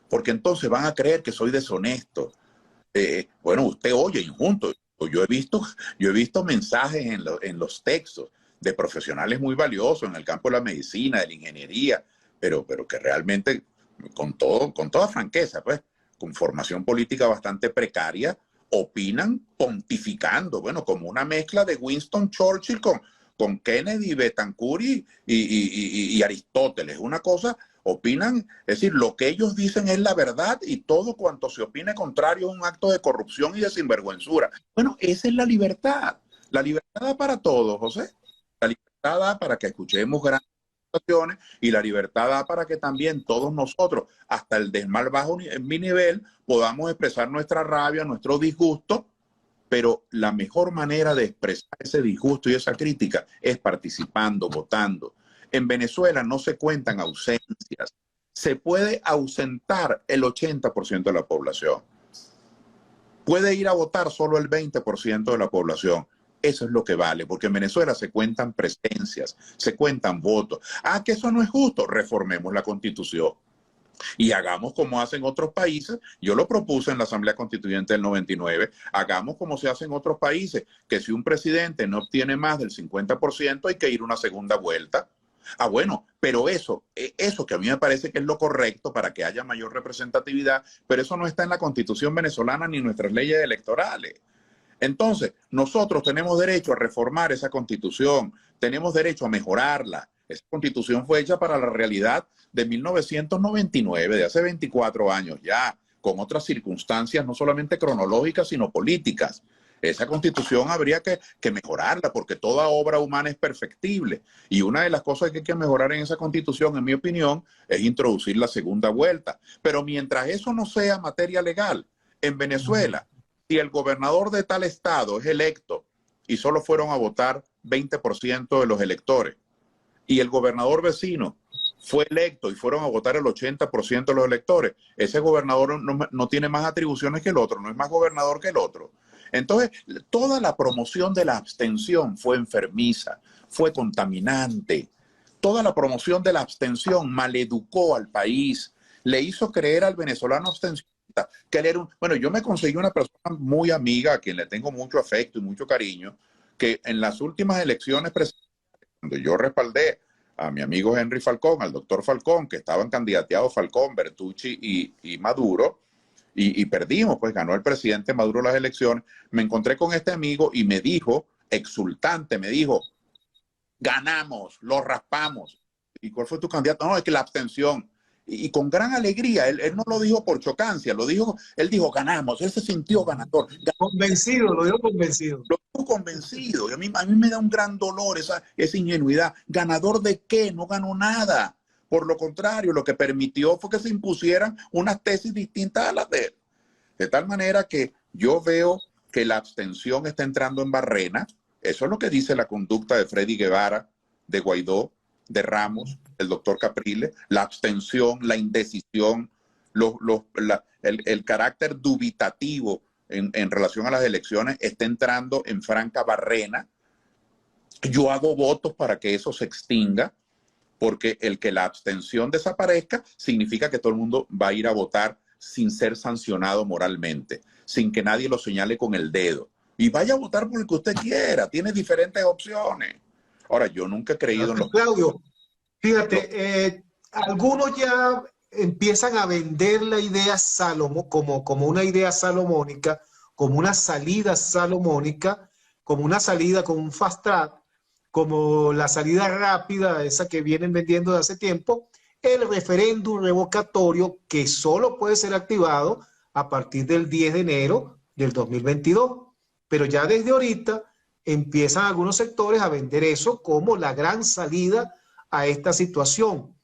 porque entonces van a creer que soy deshonesto. Bueno, usted oye injunto. Yo he visto mensajes en los textos de profesionales muy valiosos en el campo de la medicina, de la ingeniería, pero que realmente, con toda franqueza, pues, con formación política bastante precaria, opinan pontificando, bueno, como una mezcla de Winston Churchill con Kennedy, Betancourt y Aristóteles, una cosa. Opinan, es decir, lo que ellos dicen es la verdad y todo cuanto se opine contrario es un acto de corrupción y de sinvergüenzura. Bueno, esa es la libertad. La libertad da para todos, José. La libertad da para que escuchemos grandes situaciones y la libertad da para que también todos nosotros, hasta el del más bajo en mi nivel, podamos expresar nuestra rabia, nuestro disgusto, pero la mejor manera de expresar ese disgusto y esa crítica es participando, votando. En Venezuela no se cuentan ausencias. Se puede ausentar el 80% de la población. Puede ir a votar solo el 20% de la población. Eso es lo que vale, porque en Venezuela se cuentan presencias, se cuentan votos. Ah, que eso no es justo. Reformemos la Constitución y hagamos como hacen otros países. Yo lo propuse en la Asamblea Constituyente del 99. Hagamos como se hace en otros países, que si un presidente no obtiene más del 50%, hay que ir a una segunda vuelta. Ah, bueno, pero eso que a mí me parece que es lo correcto para que haya mayor representatividad, pero eso no está en la Constitución venezolana ni en nuestras leyes electorales. Entonces, nosotros tenemos derecho a reformar esa Constitución, tenemos derecho a mejorarla. Esa Constitución fue hecha para la realidad de 1999, de hace 24 años ya, con otras circunstancias no solamente cronológicas, sino políticas. Esa Constitución habría que mejorarla, porque toda obra humana es perfectible. Y una de las cosas que hay que mejorar en esa Constitución, en mi opinión, es introducir la segunda vuelta. Pero mientras eso no sea materia legal, en Venezuela, si el gobernador de tal estado es electo y solo fueron a votar 20% de los electores, y el gobernador vecino fue electo y fueron a votar el 80% de los electores, ese gobernador no tiene más atribuciones que el otro, no es más gobernador que el otro. Entonces, toda la promoción de la abstención fue enfermiza, fue contaminante. Toda la promoción de la abstención maleducó al país, le hizo creer al venezolano abstencionista que él era un... Bueno, yo me conseguí una persona muy amiga a quien le tengo mucho afecto y mucho cariño, que en las últimas elecciones presidenciales, cuando yo respaldé a mi amigo Henry Falcón, al doctor Falcón, que estaban candidateados Falcón, Bertucci y Maduro, y perdimos, pues ganó el presidente Maduro las elecciones, me encontré con este amigo y me dijo, exultante, me dijo, ganamos, lo raspamos. ¿Y cuál fue tu candidato? No, es que la abstención. Y con gran alegría, él no lo dijo por chocancia, él dijo, ganamos, él se sintió ganador. Convencido, lo digo convencido. Lo dijo convencido, y a mí me da un gran dolor esa ingenuidad. ¿Ganador de qué? No ganó nada. Por lo contrario, lo que permitió fue que se impusieran unas tesis distintas a las de él. De tal manera que yo veo que la abstención está entrando en barrena. Eso es lo que dice la conducta de Freddy Guevara, de Guaidó, de Ramos, el doctor Capriles. La abstención, la indecisión, el carácter dubitativo en relación a las elecciones está entrando en franca barrena. Yo hago votos para que eso se extinga, porque el que la abstención desaparezca significa que todo el mundo va a ir a votar sin ser sancionado moralmente, sin que nadie lo señale con el dedo. Y vaya a votar por el que usted quiera, tiene diferentes opciones. Ahora, yo nunca he creído en los... Claudio, fíjate, algunos ya empiezan a vender la idea como una idea salomónica, como una salida salomónica, como una salida con un fast track, como la salida rápida, esa que vienen vendiendo de hace tiempo, el referéndum revocatorio que solo puede ser activado a partir del 10 de enero del 2022. Pero ya desde ahorita empiezan algunos sectores a vender eso como la gran salida a esta situación.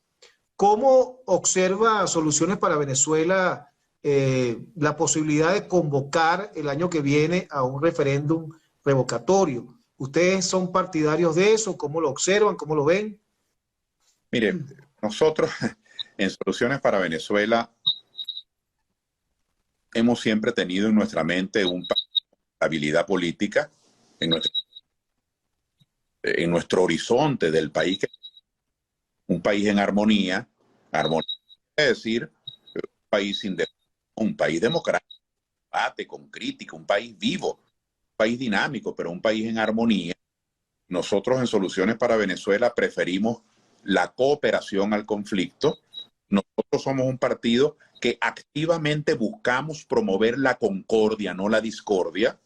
¿Cómo observa Soluciones para Venezuela la posibilidad de convocar el año que viene a un referéndum revocatorio? ¿Ustedes son partidarios de eso? ¿Cómo lo observan? ¿Cómo lo ven? Mire, nosotros en Soluciones para Venezuela hemos siempre tenido en nuestra mente una estabilidad política, en nuestro horizonte del país, un país en armonía, es decir, un país democrático, debate, con crítica, un país vivo, un país dinámico, pero un país en armonía. Nosotros en Soluciones para Venezuela preferimos la cooperación al conflicto. Nosotros somos un partido que activamente buscamos promover la concordia, no la discordia.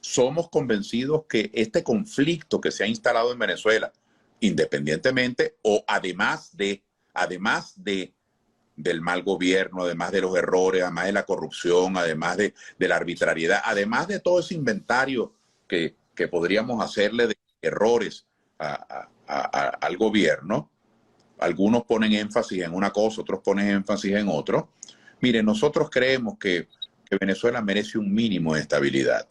Somos convencidos que este conflicto que se ha instalado en Venezuela, independientemente o además del mal gobierno, además de los errores, además de la corrupción, además de la arbitrariedad, además de todo ese inventario que podríamos hacerle de errores al gobierno. Algunos ponen énfasis en una cosa, otros ponen énfasis en otro. Mire, nosotros creemos que Venezuela merece un mínimo de estabilidad.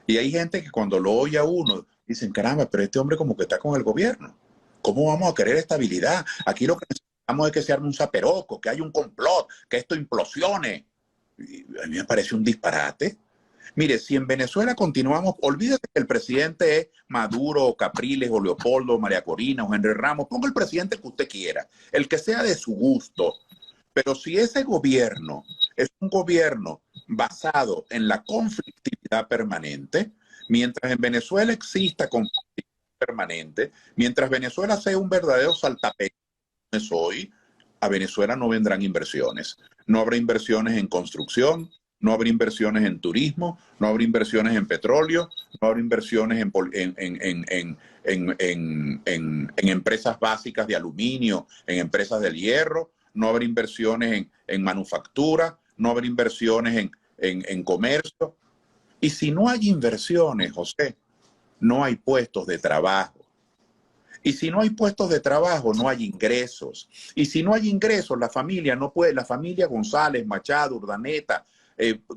Y hay gente que cuando lo oye a uno, dicen, caramba, pero este hombre como que está con el gobierno. ¿Cómo vamos a querer estabilidad? Aquí lo que necesitamos es que se arme un zaperoco, que haya un complot, que esto implosione. Y a mí me parece un disparate. Mire, si en Venezuela continuamos, olvídate que el presidente es Maduro, o Capriles, o Leopoldo, o María Corina, o Henry Ramos, ponga el presidente que usted quiera, el que sea de su gusto. Pero si ese gobierno es un gobierno basado en la conflictividad permanente, mientras en Venezuela exista conflictividad permanente, mientras Venezuela sea un verdadero saltapetes como es hoy, a Venezuela no vendrán inversiones. No habrá inversiones en construcción, no habrá inversiones en turismo, no habrá inversiones en petróleo, no habrá inversiones en empresas básicas de aluminio, en empresas del hierro, no habrá inversiones en manufactura, no habrá inversiones en comercio. Y si no hay inversiones, José, no hay puestos de trabajo. Y si no hay puestos de trabajo, no hay ingresos. Y si no hay ingresos, la familia no puede, la familia González, Machado, Urdaneta,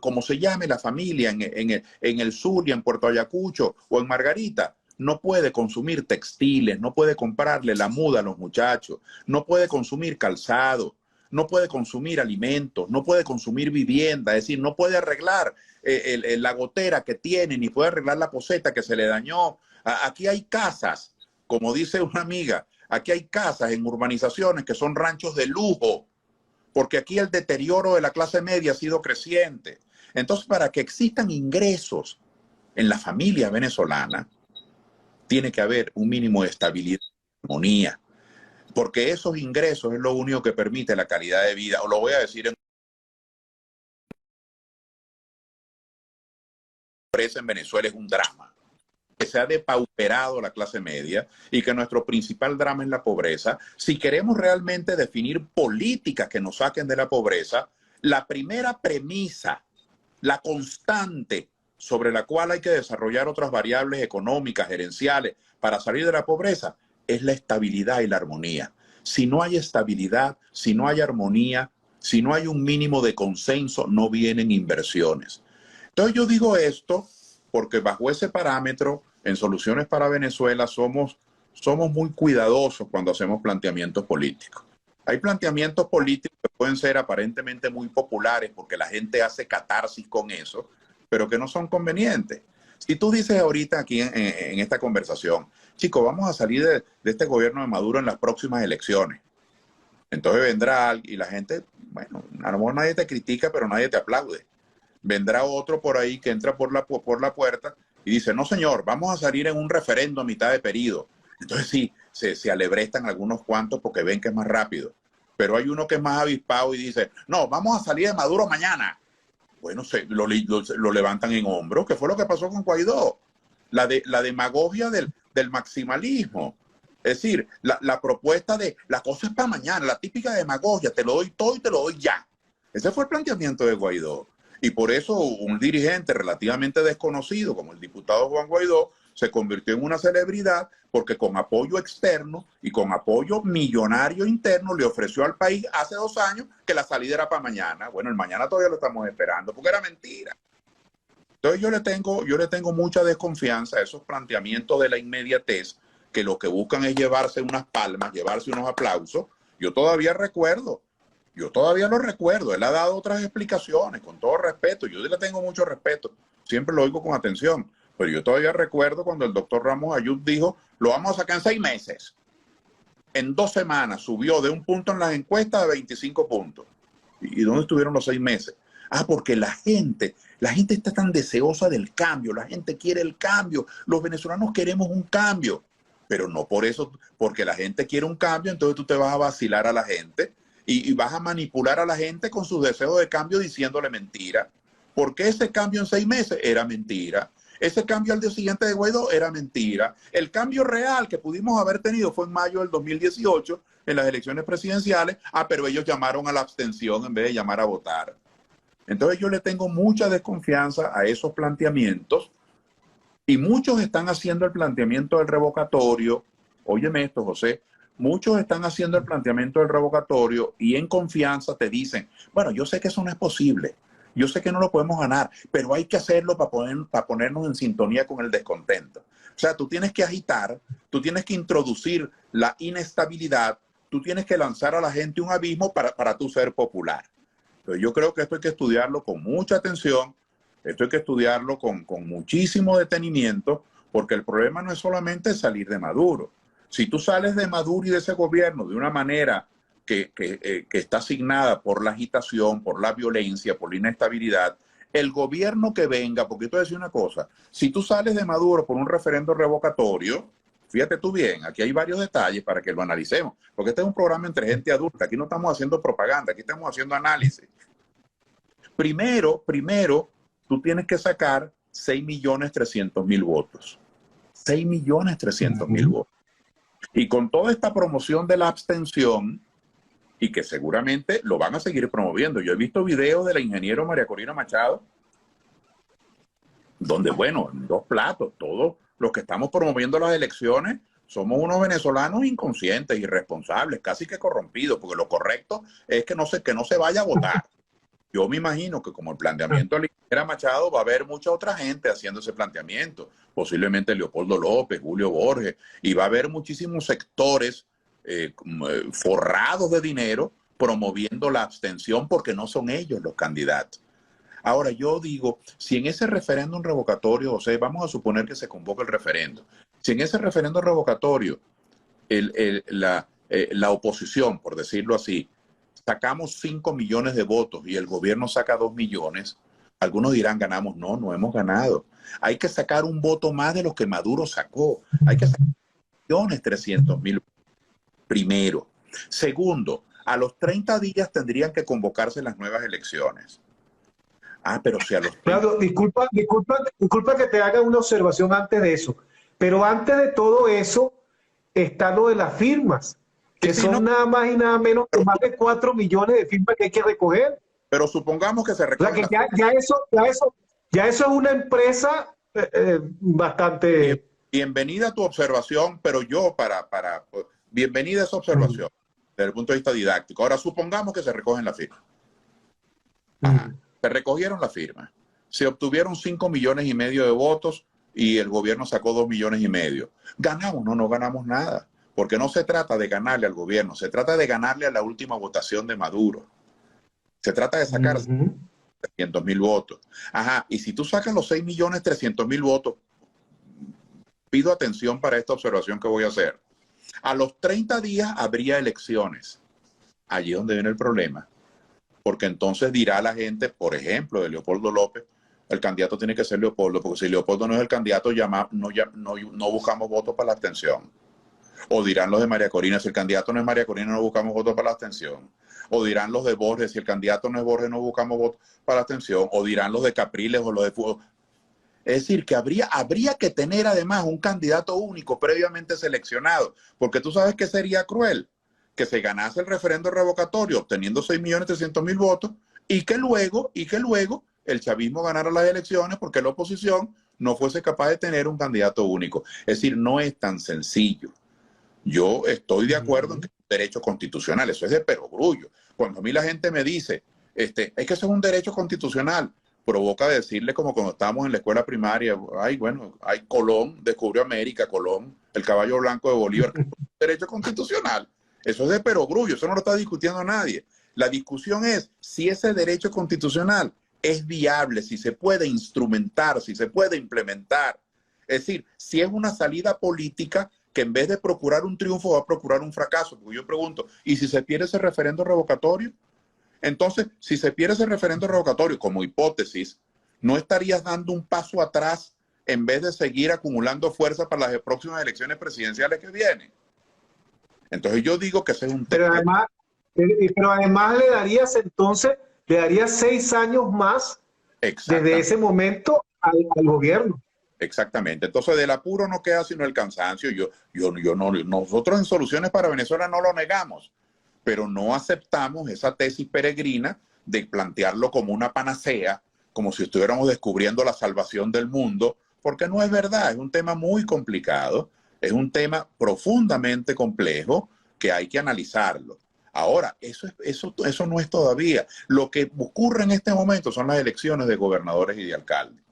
como se llame la familia en el Zulia, en Puerto Ayacucho o en Margarita, no puede consumir textiles, no puede comprarle la muda a los muchachos, no puede consumir calzado, no puede consumir alimentos, no puede consumir vivienda, es decir, no puede arreglar la gotera que tiene, ni puede arreglar la poceta que se le dañó. Aquí hay casas, como dice una amiga, aquí hay casas en urbanizaciones que son ranchos de lujo, porque aquí el deterioro de la clase media ha sido creciente. Entonces, para que existan ingresos en la familia venezolana, tiene que haber un mínimo de estabilidad y armonía, porque esos ingresos es lo único que permite la calidad de vida. O lo voy a decir en Venezuela es un drama, que se ha depauperado la clase media y que nuestro principal drama es la pobreza. Si queremos realmente definir políticas que nos saquen de la pobreza, la primera premisa, la constante sobre la cual hay que desarrollar otras variables económicas, gerenciales, para salir de la pobreza, es la estabilidad y la armonía. Si no hay estabilidad, si no hay armonía, si no hay un mínimo de consenso, no vienen inversiones. Entonces yo digo esto porque bajo ese parámetro, en Soluciones para Venezuela, somos muy cuidadosos cuando hacemos planteamientos políticos. Hay planteamientos políticos que pueden ser aparentemente muy populares porque la gente hace catarsis con eso, pero que no son convenientes. Si tú dices ahorita aquí en esta conversación, chicos, vamos a salir de este gobierno de Maduro en las próximas elecciones. Entonces vendrá y la gente, bueno, a lo mejor nadie te critica, pero nadie te aplaude. Vendrá otro por ahí que entra por la puerta y dice, no señor, vamos a salir en un referendo a mitad de periodo. Entonces sí, se alebrestan algunos cuantos porque ven que es más rápido. Pero hay uno que es más avispado y dice, no, vamos a salir de Maduro mañana. Bueno, lo levantan en hombros, que fue lo que pasó con Guaidó. La demagogia del maximalismo. Es decir, la propuesta de la cosa es para mañana, la típica demagogia, te lo doy todo y te lo doy ya. Ese fue el planteamiento de Guaidó. Y por eso un dirigente relativamente desconocido como el diputado Juan Guaidó se convirtió en una celebridad porque con apoyo externo y con apoyo millonario interno le ofreció al país hace 2 años que la salida era para mañana. Bueno, el mañana todavía lo estamos esperando porque era mentira. Entonces yo le tengo mucha desconfianza a esos planteamientos de la inmediatez que lo que buscan es llevarse unas palmas, llevarse unos aplausos. Yo todavía lo recuerdo, él ha dado otras explicaciones, con todo respeto, yo le tengo mucho respeto, siempre lo oigo con atención, pero yo todavía recuerdo cuando el doctor Ramos Ayub dijo, lo vamos a sacar en 6 meses. En 2 semanas subió de un punto en las encuestas a 25 puntos. ¿Y dónde estuvieron los 6 meses? Ah, porque la gente está tan deseosa del cambio, la gente quiere el cambio, los venezolanos queremos un cambio, pero no por eso, porque la gente quiere un cambio, entonces tú te vas a vacilar a la gente y vas a manipular a la gente con sus deseos de cambio diciéndole mentira. Porque ese cambio en 6 meses era mentira. Ese cambio al día siguiente de Guaidó era mentira. El cambio real que pudimos haber tenido fue en mayo del 2018 en las elecciones presidenciales. Pero ellos llamaron a la abstención en vez de llamar a votar. Entonces yo le tengo mucha desconfianza a esos planteamientos y muchos están haciendo el planteamiento del revocatorio. Óyeme esto, José. Muchos están haciendo el planteamiento del revocatorio y en confianza te dicen, bueno, yo sé que eso no es posible, yo sé que no lo podemos ganar, pero hay que hacerlo para ponernos en sintonía con el descontento. O sea, tú tienes que agitar, tú tienes que introducir la inestabilidad, tú tienes que lanzar a la gente un abismo para tú ser popular. Entonces yo creo que esto hay que estudiarlo con mucha atención, esto hay que estudiarlo con muchísimo detenimiento, porque el problema no es solamente salir de Maduro. Si tú sales de Maduro y de ese gobierno de una manera que está asignada por la agitación, por la violencia, por la inestabilidad, el gobierno que venga, porque te voy a decir una cosa, si tú sales de Maduro por un referendo revocatorio, fíjate tú bien, aquí hay varios detalles para que lo analicemos, porque este es un programa entre gente adulta, aquí no estamos haciendo propaganda, aquí estamos haciendo análisis. Primero, tú tienes que sacar 6.300.000 votos. 6.300.000 votos. Y con toda esta promoción de la abstención, y que seguramente lo van a seguir promoviendo. Yo he visto videos de la ingeniero María Corina Machado, donde, bueno, en 2 platos, todos los que estamos promoviendo las elecciones somos unos venezolanos inconscientes, irresponsables, casi que corrompidos, porque lo correcto es que no se vaya a votar. yo me imagino que como el planteamiento de la ingeniera Machado, va a haber mucha otra gente haciendo ese planteamiento, posiblemente Leopoldo López, Julio Borges, y va a haber muchísimos sectores forrados de dinero promoviendo la abstención porque no son ellos los candidatos. Ahora, yo digo, si en ese referéndum revocatorio, o sea, vamos a suponer que se convoca el referéndum, si en ese referéndum revocatorio la oposición, por decirlo así, sacamos 5 millones de votos y el gobierno saca 2 millones, algunos dirán ganamos. No, no hemos ganado. Hay que sacar un voto más de los que Maduro sacó. Hay que sacar 1.300.000 primero. Segundo, a los 30 días tendrían que convocarse las nuevas elecciones. Ah, pero si a los... Claro, disculpa que te haga una observación antes de eso. Pero antes de todo eso está lo de las firmas, que Sí, son no, nada más y nada menos que más de 4 millones de firmas que hay que recoger. pero supongamos que se O sea recogen que las... ya eso es una empresa bastante... Bienvenida a tu observación, pero yo bienvenida a esa observación desde el punto de vista didáctico. Ahora, supongamos que se recogen las firmas. Ajá. Se recogieron las firmas. Se obtuvieron 5,5 millones de votos y el gobierno sacó 2,5 millones. ¿Ganamos? No, no ganamos nada. Porque no se trata de ganarle al gobierno, se trata de ganarle a la última votación de Maduro. Se trata de sacar 300.000 votos. Ajá, y si tú sacas los 6.300.000 votos, pido atención para esta observación que voy a hacer. A los 30 días habría elecciones. Allí es donde viene el problema. Porque entonces dirá la gente, por ejemplo, de Leopoldo López, el candidato tiene que ser Leopoldo, porque si Leopoldo no es el candidato, no buscamos votos para la abstención. O dirán los de María Corina, si el candidato no es María Corina, no buscamos votos para la abstención. O dirán los de Borges, si el candidato no es Borges, no buscamos votos para la abstención. O dirán los de Capriles o los de Fútbol. Es decir, que habría que tener además un candidato único previamente seleccionado, porque tú sabes que sería cruel que se ganase el referendo revocatorio obteniendo 6.300.000 votos y que luego el chavismo ganara las elecciones porque la oposición no fuese capaz de tener un candidato único. Es decir, no es tan sencillo. Yo estoy de acuerdo en que es un derecho constitucional, eso es de perogrullo. Cuando a mí la gente me dice, es que eso es un derecho constitucional, provoca decirle como cuando estábamos en la escuela primaria, hay Colón, descubrió América, Colón, el caballo blanco de Bolívar, que es un derecho constitucional. Eso es de perogrullo, eso no lo está discutiendo nadie. La discusión es si ese derecho constitucional es viable, si se puede instrumentar, si se puede implementar. Es decir, si es una salida política que en vez de procurar un triunfo va a procurar un fracaso. Porque yo pregunto, ¿y si se pierde ese referendo revocatorio? Entonces, si se pierde ese referendo revocatorio como hipótesis, ¿no estarías dando un paso atrás en vez de seguir acumulando fuerza para las próximas elecciones presidenciales que vienen? Entonces yo digo que ese es un tema. Pero además le darías 6 años más desde ese momento al gobierno. Exactamente. Entonces del apuro no queda sino el cansancio. Nosotros en Soluciones para Venezuela no lo negamos, pero no aceptamos esa tesis peregrina de plantearlo como una panacea, como si estuviéramos descubriendo la salvación del mundo, porque no es verdad. Es un tema muy complicado. Es un tema profundamente complejo que hay que analizarlo. Ahora, eso no es todavía. Lo que ocurre en este momento son las elecciones de gobernadores y de alcaldes.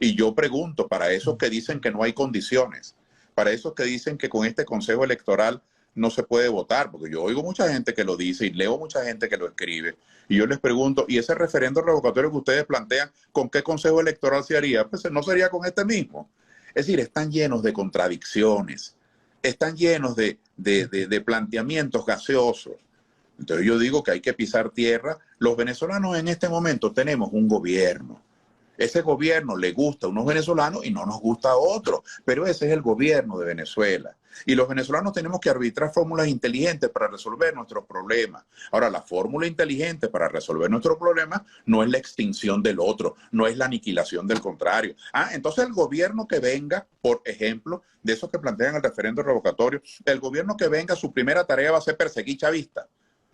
Y yo pregunto, para esos que dicen que no hay condiciones, para esos que dicen que con este consejo electoral no se puede votar, porque yo oigo mucha gente que lo dice y leo mucha gente que lo escribe, y yo les pregunto, ¿y ese referendo revocatorio que ustedes plantean, con qué consejo electoral se haría? Pues no sería con este mismo. Es decir, están llenos de contradicciones, están llenos de planteamientos gaseosos. Entonces yo digo que hay que pisar tierra. Los venezolanos en este momento tenemos un gobierno. Ese gobierno le gusta a unos venezolanos y no nos gusta a otros, pero ese es el gobierno de Venezuela. Y los venezolanos tenemos que arbitrar fórmulas inteligentes para resolver nuestros problemas. Ahora, la fórmula inteligente para resolver nuestros problemas no es la extinción del otro, no es la aniquilación del contrario. Entonces el gobierno que venga, por ejemplo, de esos que plantean el referendo revocatorio, el gobierno que venga, su primera tarea va a ser perseguir chavistas.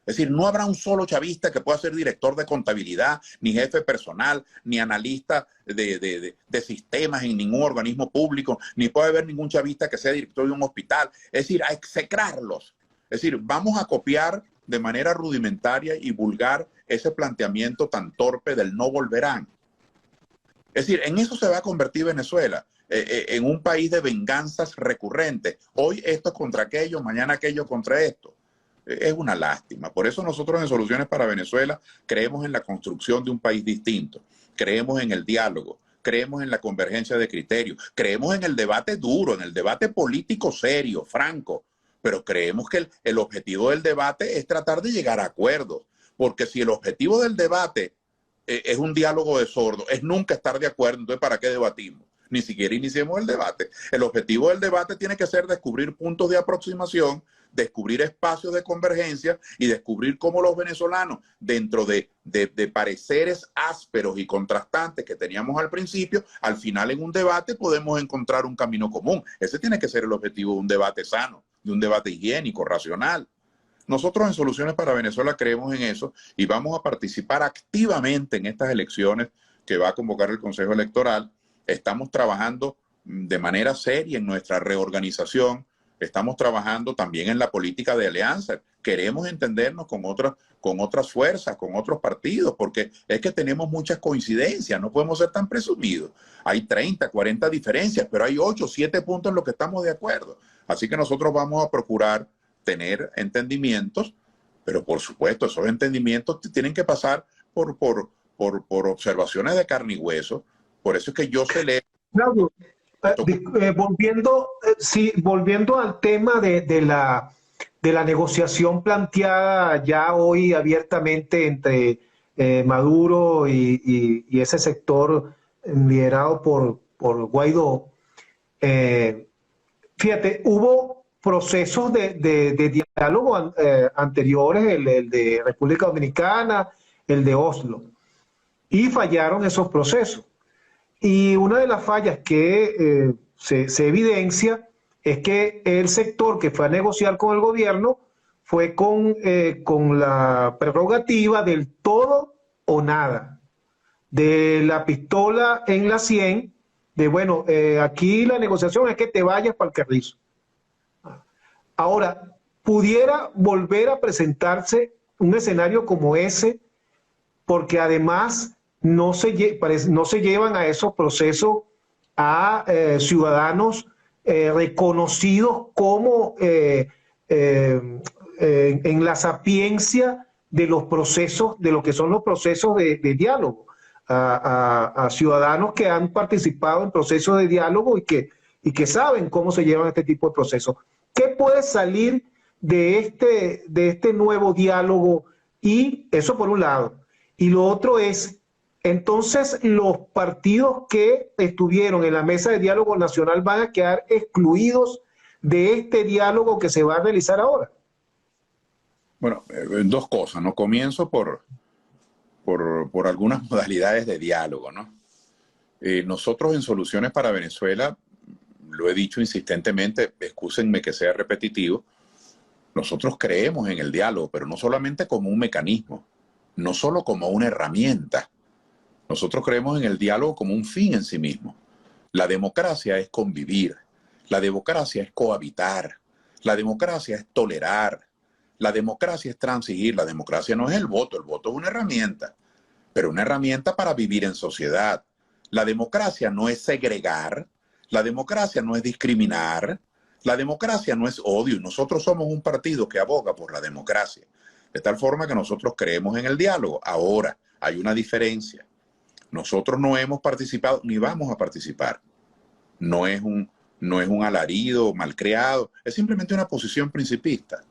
Es decir, no habrá un solo chavista que pueda ser director de contabilidad, ni jefe personal, ni analista de sistemas en ningún organismo público, ni puede haber ningún chavista que sea director de un hospital. Es decir, a execrarlos. Es decir, vamos a copiar de manera rudimentaria y vulgar ese planteamiento tan torpe del no volverán. Es decir, en eso se va a convertir Venezuela, en un país de venganzas recurrentes. Hoy esto contra aquello, mañana aquello contra esto. Es una lástima. Por eso nosotros en Soluciones para Venezuela creemos en la construcción de un país distinto, creemos en el diálogo, creemos en la convergencia de criterios, creemos en el debate duro, en el debate político serio, franco, pero creemos que el objetivo del debate es tratar de llegar a acuerdos, porque si el objetivo del debate es un diálogo de sordos, es nunca estar de acuerdo, entonces ¿para qué debatimos? Ni siquiera iniciemos el debate. El objetivo del debate tiene que ser descubrir puntos de aproximación, descubrir espacios de convergencia y descubrir cómo los venezolanos, dentro de pareceres ásperos y contrastantes que teníamos al principio, al final en un debate podemos encontrar un camino común. Ese tiene que ser el objetivo de un debate sano, de un debate higiénico, racional. Nosotros en Soluciones para Venezuela creemos en eso y vamos a participar activamente en estas elecciones que va a convocar el Consejo Electoral. Estamos trabajando de manera seria en nuestra reorganización. Estamos trabajando también en la política de alianza. Queremos entendernos con otras fuerzas, con otros partidos, porque es que tenemos muchas coincidencias, no podemos ser tan presumidos. Hay 30, 40 diferencias, pero hay 8, 7 puntos en los que estamos de acuerdo. Así que nosotros vamos a procurar tener entendimientos, pero por supuesto esos entendimientos tienen que pasar por observaciones de carne y hueso. Por eso es que yo celebro... Claudio, volviendo al tema de la negociación planteada ya hoy abiertamente entre Maduro y ese sector liderado por Guaidó, fíjate, hubo procesos de diálogo anteriores, el de República Dominicana, el de Oslo, y fallaron esos procesos. Y una de las fallas que se evidencia es que el sector que fue a negociar con el gobierno fue con la prerrogativa del todo o nada, de la pistola en la 100, de bueno, aquí la negociación es que te vayas para el carrizo. Ahora, pudiera volver a presentarse un escenario como ese, porque además no se llevan a esos procesos a ciudadanos reconocidos como en la sapiencia de los procesos, de lo que son los procesos de diálogo, a ciudadanos que han participado en procesos de diálogo y que saben cómo se llevan este tipo de procesos. ¿Qué puede salir de este nuevo diálogo? Y eso por un lado. Y lo otro es, entonces los partidos que estuvieron en la mesa de diálogo nacional van a quedar excluidos de este diálogo que se va a realizar ahora. Bueno, dos cosas, ¿no? Comienzo por algunas modalidades de diálogo, ¿no? Nosotros en Soluciones para Venezuela, lo he dicho insistentemente, excúsenme que sea repetitivo, nosotros creemos en el diálogo, pero no solamente como un mecanismo, no solo como una herramienta. Nosotros creemos en el diálogo como un fin en sí mismo. La democracia es convivir, la democracia es cohabitar, la democracia es tolerar, la democracia es transigir, la democracia no es el voto es una herramienta, pero una herramienta para vivir en sociedad. La democracia no es segregar, la democracia no es discriminar, la democracia no es odio, y nosotros somos un partido que aboga por la democracia. De tal forma que nosotros creemos en el diálogo. Ahora, hay una diferencia. Nosotros no hemos participado ni vamos a participar. No es un alarido malcriado, es simplemente una posición principista.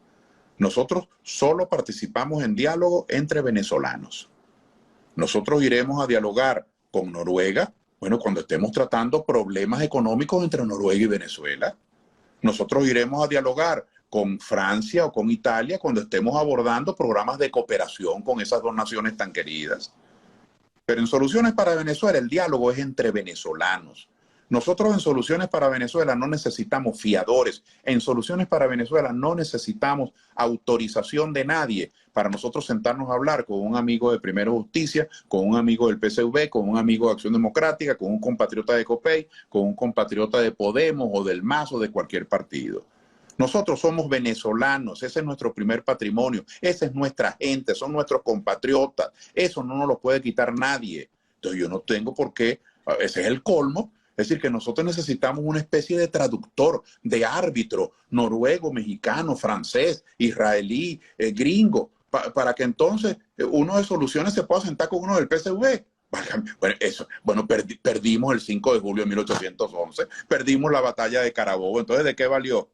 Nosotros solo participamos en diálogo entre venezolanos. Nosotros iremos a dialogar con Noruega, bueno, cuando estemos tratando problemas económicos entre Noruega y Venezuela. Nosotros iremos a dialogar con Francia o con Italia cuando estemos abordando programas de cooperación con esas dos naciones tan queridas. Pero en Soluciones para Venezuela el diálogo es entre venezolanos. Nosotros en Soluciones para Venezuela no necesitamos fiadores. En Soluciones para Venezuela no necesitamos autorización de nadie para nosotros sentarnos a hablar con un amigo de Primero Justicia, con un amigo del PSV, con un amigo de Acción Democrática, con un compatriota de COPEI, con un compatriota de Podemos o del MAS o de cualquier partido. Nosotros somos venezolanos, ese es nuestro primer patrimonio, esa es nuestra gente, son nuestros compatriotas, eso no nos lo puede quitar nadie. Entonces yo no tengo por qué, ese es el colmo, es decir, que nosotros necesitamos una especie de traductor, de árbitro, noruego, mexicano, francés, israelí, gringo, para que entonces uno de soluciones se pueda sentar con uno del PSV. Bueno, perdimos el 5 de julio de 1811, perdimos la batalla de Carabobo, entonces ¿de qué valió?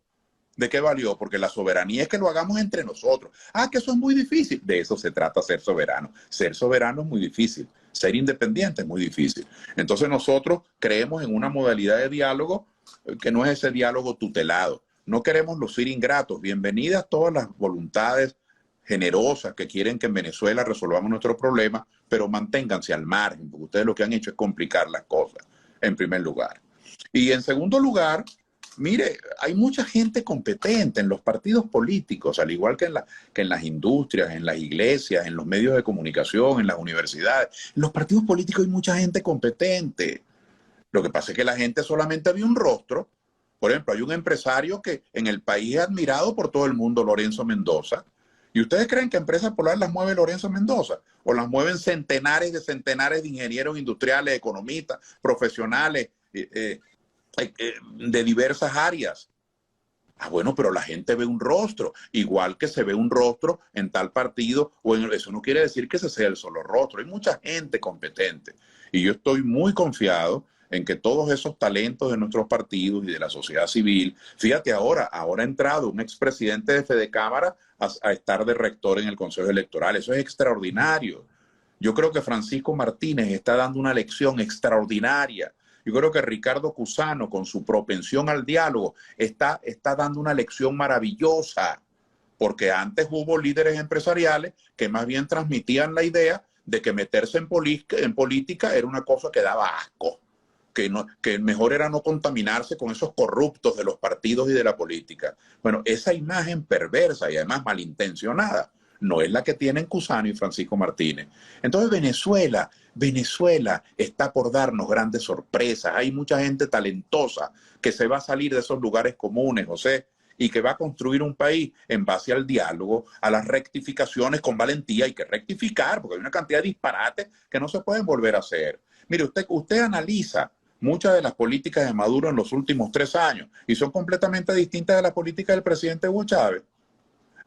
¿De qué valió? Porque la soberanía es que lo hagamos entre nosotros. Ah, que eso es muy difícil. De eso se trata ser soberano. Ser soberano es muy difícil. Ser independiente es muy difícil. Entonces nosotros creemos en una modalidad de diálogo que no es ese diálogo tutelado. No queremos lucir ingratos. Bienvenidas todas las voluntades generosas que quieren que en Venezuela resolvamos nuestros problemas, pero manténganse al margen, porque ustedes lo que han hecho es complicar las cosas, en primer lugar. Y en segundo lugar, mire, hay mucha gente competente en los partidos políticos, al igual que en las industrias, en las iglesias, en los medios de comunicación, en las universidades. En los partidos políticos hay mucha gente competente. Lo que pasa es que la gente solamente ve un rostro. Por ejemplo, hay un empresario que en el país es admirado por todo el mundo, Lorenzo Mendoza. ¿Y ustedes creen que Empresas Polar las mueve Lorenzo Mendoza? ¿O las mueven centenares de ingenieros industriales, economistas, profesionales, de diversas áreas? Ah, bueno, pero la gente ve un rostro, igual que se ve un rostro en tal partido, eso no quiere decir que ese sea el solo rostro. Hay mucha gente competente. Y yo estoy muy confiado en que todos esos talentos de nuestros partidos y de la sociedad civil, fíjate ahora ha entrado un expresidente de Fedecámara a estar de rector en el Consejo Electoral. Eso es extraordinario. Yo creo que Francisco Martínez está dando una lección extraordinaria. Yo creo que Ricardo Cusano, con su propensión al diálogo, está dando una lección maravillosa, porque antes hubo líderes empresariales que más bien transmitían la idea de que meterse en política era una cosa que daba asco, que mejor era no contaminarse con esos corruptos de los partidos y de la política. Bueno, esa imagen perversa y además malintencionada no es la que tienen Cusano y Francisco Martínez. Entonces Venezuela está por darnos grandes sorpresas. Hay mucha gente talentosa que se va a salir de esos lugares comunes, José, y que va a construir un país en base al diálogo, a las rectificaciones con valentía. Hay que rectificar porque hay una cantidad de disparates que no se pueden volver a hacer. Mire, usted analiza muchas de las políticas de Maduro en los últimos 3 años y son completamente distintas de las políticas del presidente Hugo Chávez.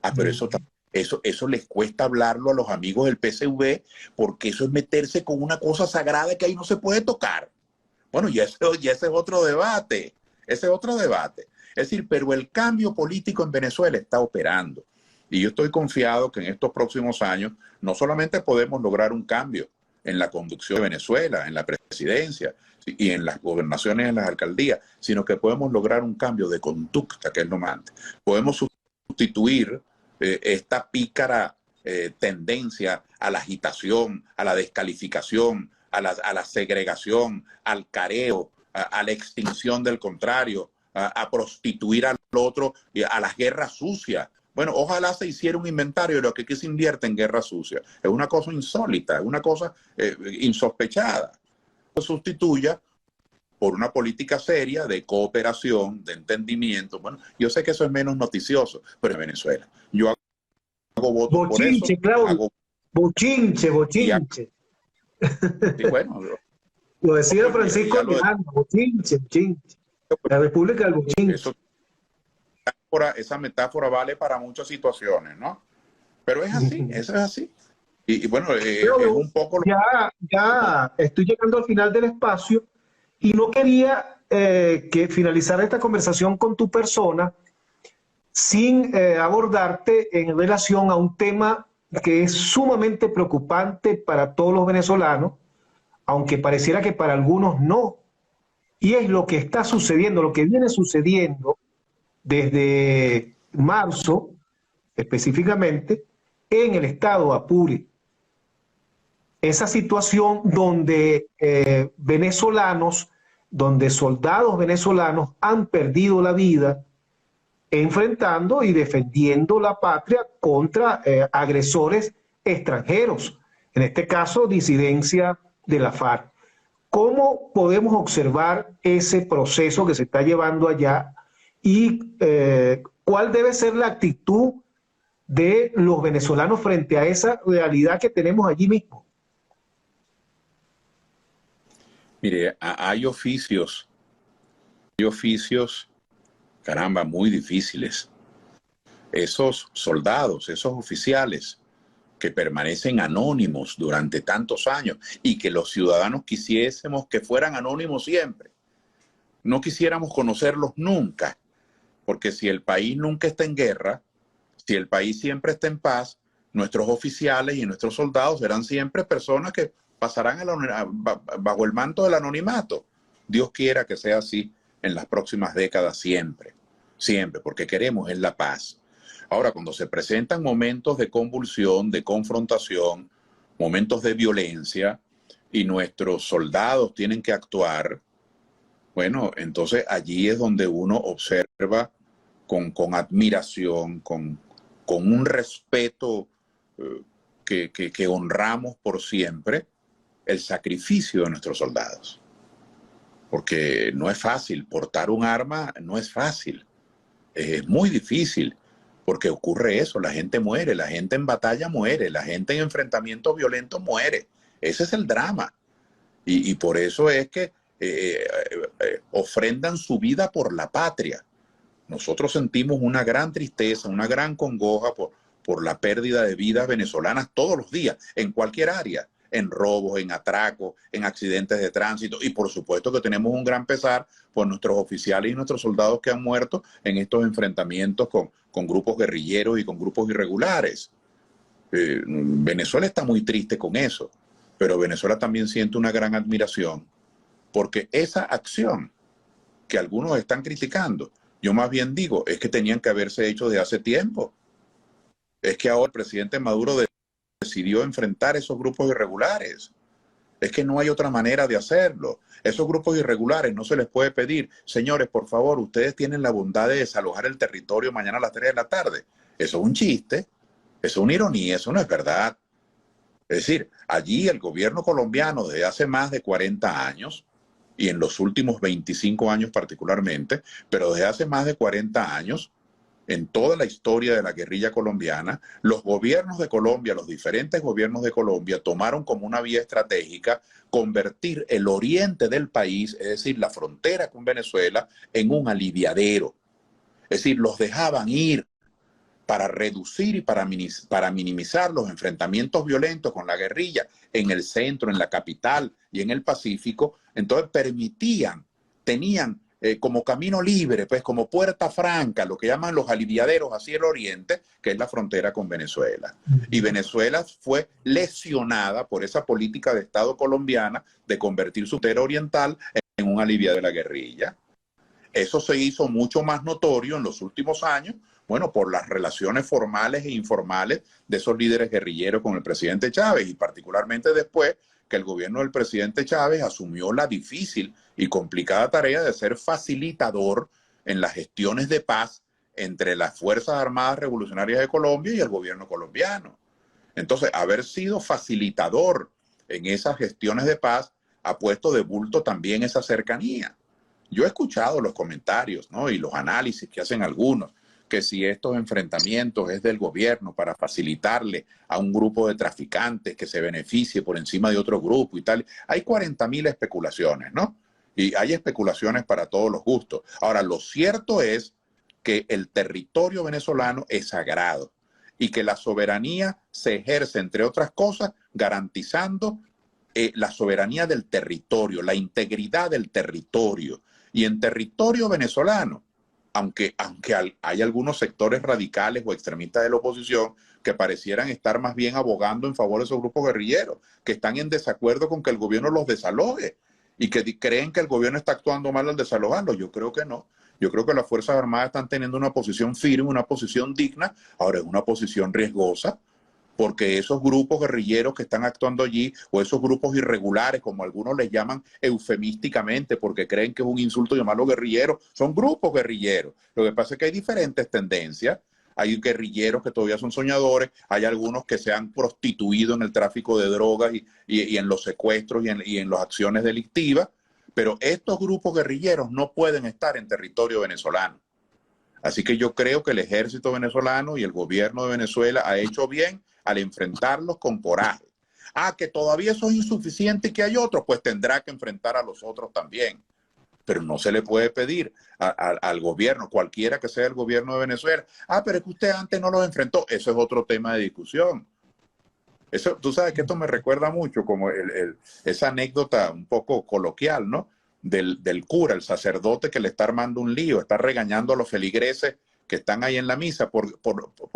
Ah, pero eso les cuesta hablarlo a los amigos del PSV, porque eso es meterse con una cosa sagrada que ahí no se puede tocar. Bueno, y ese es otro debate. Ese es otro debate. Es decir, pero el cambio político en Venezuela está operando. Y yo estoy confiado que en estos próximos años no solamente podemos lograr un cambio en la conducción de Venezuela, en la presidencia y en las gobernaciones, en las alcaldías, sino que podemos lograr un cambio de conducta, que es lo más. Podemos sustituir esta pícara tendencia a la agitación, a la descalificación, a la segregación, al careo, a la extinción del contrario, a prostituir al otro, a las guerras sucias. Bueno, ojalá se hiciera un inventario de lo que se invierte en guerra sucia. Es una cosa insólita, es una cosa insospechada. Se sustituya por una política seria de cooperación, de entendimiento. Bueno, yo sé que eso es menos noticioso, pero en Venezuela yo hago votos por eso. Claudio. Bochinche. Y bueno, lo decía Francisco Alejandro, bochinche. La República del Bochinche. Esa metáfora vale para muchas situaciones, ¿no? Pero es así, eso es así. Y bueno, es un poco... Ya estoy llegando al final del espacio y no quería que finalizar esta conversación con tu persona sin abordarte en relación a un tema que es sumamente preocupante para todos los venezolanos, aunque pareciera que para algunos no. Y es lo que está sucediendo, lo que viene sucediendo desde marzo, específicamente, en el estado Apure. Esa situación donde venezolanos, donde soldados venezolanos han perdido la vida enfrentando y defendiendo la patria contra agresores extranjeros, en este caso disidencia de la FARC. ¿Cómo podemos observar ese proceso que se está llevando allá y ¿Cuál debe ser la actitud de los venezolanos frente a esa realidad que tenemos allí mismo? Mire, hay oficios, caramba, muy difíciles. Esos soldados, esos oficiales que permanecen anónimos durante tantos años y que los ciudadanos quisiésemos que fueran anónimos siempre. No quisiéramos conocerlos nunca, porque si el país nunca está en guerra, si el país siempre está en paz, nuestros oficiales y nuestros soldados serán siempre personas que pasarán bajo el manto del anonimato. Dios quiera que sea así en las próximas décadas siempre, siempre, porque queremos es la paz. Ahora, cuando se presentan momentos de convulsión, de confrontación, momentos de violencia, y nuestros soldados tienen que actuar, bueno, entonces allí es donde uno observa con admiración, con un respeto que honramos por siempre, el sacrificio de nuestros soldados. Porque no es fácil, portar un arma no es fácil, es muy difícil, porque ocurre eso, la gente muere, la gente en batalla muere, la gente en enfrentamiento violento muere. Ese es el drama. Y por eso es que ofrendan su vida por la patria. Nosotros sentimos una gran tristeza, una gran congoja por la pérdida de vidas venezolanas todos los días, en cualquier área, en robos, en atracos, en accidentes de tránsito, y por supuesto que tenemos un gran pesar por nuestros oficiales y nuestros soldados que han muerto en estos enfrentamientos con grupos guerrilleros y con grupos irregulares. Venezuela está muy triste con eso, pero Venezuela también siente una gran admiración porque esa acción que algunos están criticando, yo más bien digo, es que tenían que haberse hecho de hace tiempo. Es que ahora el presidente Maduro decidió enfrentar esos grupos irregulares. Es que no hay otra manera de hacerlo. Esos grupos irregulares no se les puede pedir, señores, por favor, ustedes tienen la bondad de desalojar el territorio mañana a las 3 de la tarde. Eso es un chiste, eso es una ironía, eso no es verdad. Es decir, allí el gobierno colombiano desde hace más de 40 años, y en los últimos 25 años particularmente, pero desde hace más de 40 años, en toda la historia de la guerrilla colombiana, los gobiernos de Colombia, los diferentes gobiernos de Colombia tomaron como una vía estratégica convertir el oriente del país, es decir, la frontera con Venezuela, en un aliviadero. Es decir, los dejaban ir para reducir y para minimizar los enfrentamientos violentos con la guerrilla en el centro, en la capital y en el Pacífico. Entonces tenían como camino libre, pues como puerta franca, lo que llaman los aliviaderos hacia el oriente, que es la frontera con Venezuela. Y Venezuela fue lesionada por esa política de Estado colombiana de convertir su frontera oriental en un aliviadero de la guerrilla. Eso se hizo mucho más notorio en los últimos años, bueno, por las relaciones formales e informales de esos líderes guerrilleros con el presidente Chávez, y particularmente después que el gobierno del presidente Chávez asumió la difícil y complicada tarea de ser facilitador en las gestiones de paz entre las Fuerzas Armadas Revolucionarias de Colombia y el gobierno colombiano. Entonces, haber sido facilitador en esas gestiones de paz ha puesto de bulto también esa cercanía. Yo he escuchado los comentarios, ¿no?, y los análisis que hacen algunos, que si estos enfrentamientos es del gobierno para facilitarle a un grupo de traficantes que se beneficie por encima de otro grupo y tal. Hay 40.000 especulaciones, ¿no? Y hay especulaciones para todos los gustos. Ahora, lo cierto es que el territorio venezolano es sagrado y que la soberanía se ejerce, entre otras cosas, garantizando la soberanía del territorio, la integridad del territorio. Y en territorio venezolano, aunque hay algunos sectores radicales o extremistas de la oposición que parecieran estar más bien abogando en favor de esos grupos guerrilleros, que están en desacuerdo con que el gobierno los desaloje y que creen que el gobierno está actuando mal al desalojarlos. Yo creo que no. Yo creo que las Fuerzas Armadas están teniendo una posición firme, una posición digna. Ahora es una posición riesgosa, porque esos grupos guerrilleros que están actuando allí, o esos grupos irregulares, como algunos les llaman eufemísticamente, porque creen que es un insulto llamarlos guerrilleros, son grupos guerrilleros. Lo que pasa es que hay diferentes tendencias. Hay guerrilleros que todavía son soñadores, hay algunos que se han prostituido en el tráfico de drogas y en los secuestros y en las acciones delictivas, pero estos grupos guerrilleros no pueden estar en territorio venezolano. Así que yo creo que el ejército venezolano y el gobierno de Venezuela ha hecho bien al enfrentarlos con coraje. Ah, que todavía eso es insuficiente y que hay otros, pues tendrá que enfrentar a los otros también. Pero no se le puede pedir al gobierno, cualquiera que sea el gobierno de Venezuela, ah, pero es que usted antes no los enfrentó. Eso es otro tema de discusión. Eso, tú sabes que esto me recuerda mucho como esa anécdota un poco coloquial, ¿no? Del cura, el sacerdote que le está armando un lío, está regañando a los feligreses que están ahí en la misa por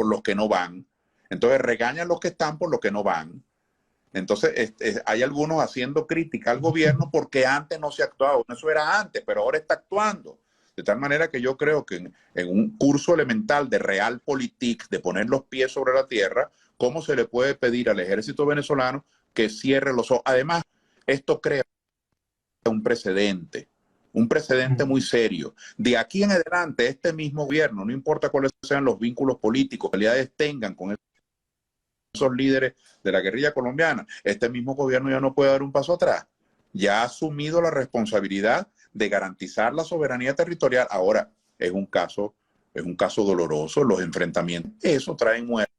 los que no van. Entonces regañan a los que están por los que no van. Entonces hay algunos haciendo crítica al gobierno porque antes no se actuaba. Eso era antes, pero ahora está actuando. De tal manera que yo creo que en un curso elemental de realpolitik, de poner los pies sobre la tierra, ¿cómo se le puede pedir al ejército venezolano que cierre los ojos? Además, esto crea un precedente muy serio. De aquí en adelante, este mismo gobierno, no importa cuáles sean los vínculos políticos, cualidades tengan con esos líderes de la guerrilla colombiana, este mismo gobierno ya no puede dar un paso atrás. Ya ha asumido la responsabilidad de garantizar la soberanía territorial. Ahora, es un caso doloroso, los enfrentamientos, eso trae muerte.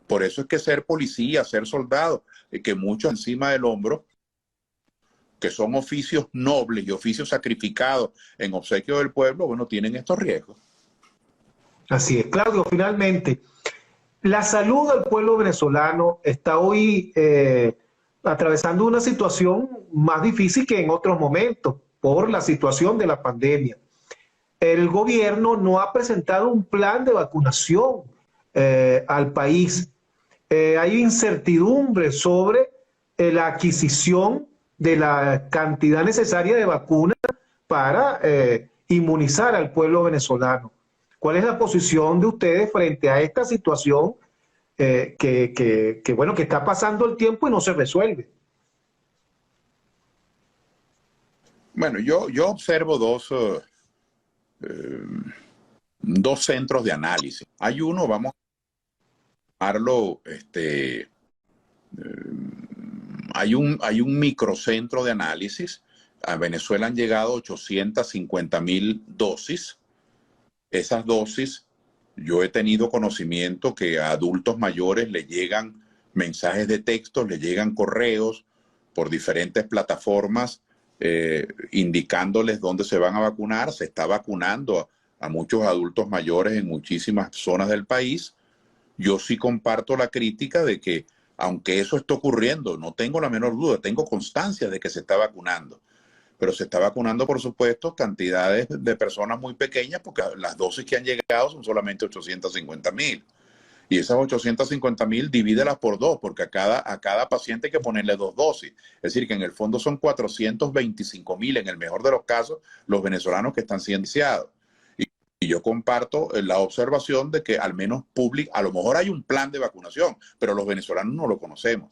Por eso es que ser policía, ser soldado, que muchos encima del hombro, que son oficios nobles y oficios sacrificados en obsequio del pueblo, bueno, tienen estos riesgos. Así es. Claudio, finalmente, la salud del pueblo venezolano está hoy atravesando una situación más difícil que en otros momentos por la situación de la pandemia. El gobierno no ha presentado un plan de vacunación al país. Hay incertidumbre sobre la adquisición de la cantidad necesaria de vacunas para inmunizar al pueblo venezolano. ¿Cuál es la posición de ustedes frente a esta situación bueno, que está pasando el tiempo y no se resuelve? Bueno, yo observo dos centros de análisis. Hay uno, vamos a llamarlo, hay un microcentro de análisis. A Venezuela han llegado 850.000 dosis. Esas dosis, yo he tenido conocimiento que a adultos mayores le llegan mensajes de texto, le llegan correos por diferentes plataformas indicándoles dónde se van a vacunar. Se está vacunando a muchos adultos mayores en muchísimas zonas del país. Yo sí comparto la crítica de que, aunque eso está ocurriendo, no tengo la menor duda, tengo constancia de que se está vacunando. Pero se está vacunando, por supuesto, cantidades de personas muy pequeñas, porque las dosis que han llegado son solamente 850.000. Y esas 850.000 divídelas por dos, porque a cada paciente hay que ponerle 2 dosis. Es decir, que en el fondo son 425.000, en el mejor de los casos, los venezolanos que están siendo iniciados. Y yo comparto la observación de que al menos a lo mejor hay un plan de vacunación, pero los venezolanos no lo conocemos.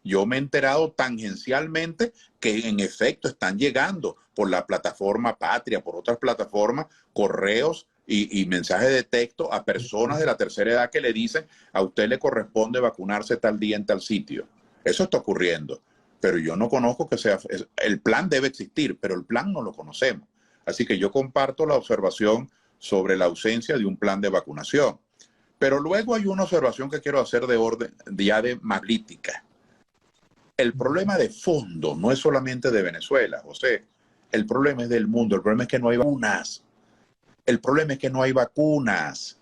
Yo me he enterado tangencialmente que en efecto están llegando por la plataforma Patria, por otras plataformas, correos y mensajes de texto a personas de la tercera edad que le dicen: a usted le corresponde vacunarse tal día en tal sitio. Eso está ocurriendo, pero yo no conozco que sea. El plan debe existir, pero el plan no lo conocemos. Así que yo comparto la observación sobre la ausencia de un plan de vacunación. Pero luego hay una observación que quiero hacer de orden ya de política. El problema de fondo no es solamente de Venezuela, José. El problema es del mundo. El problema es que no hay vacunas. El problema es que no hay vacunas.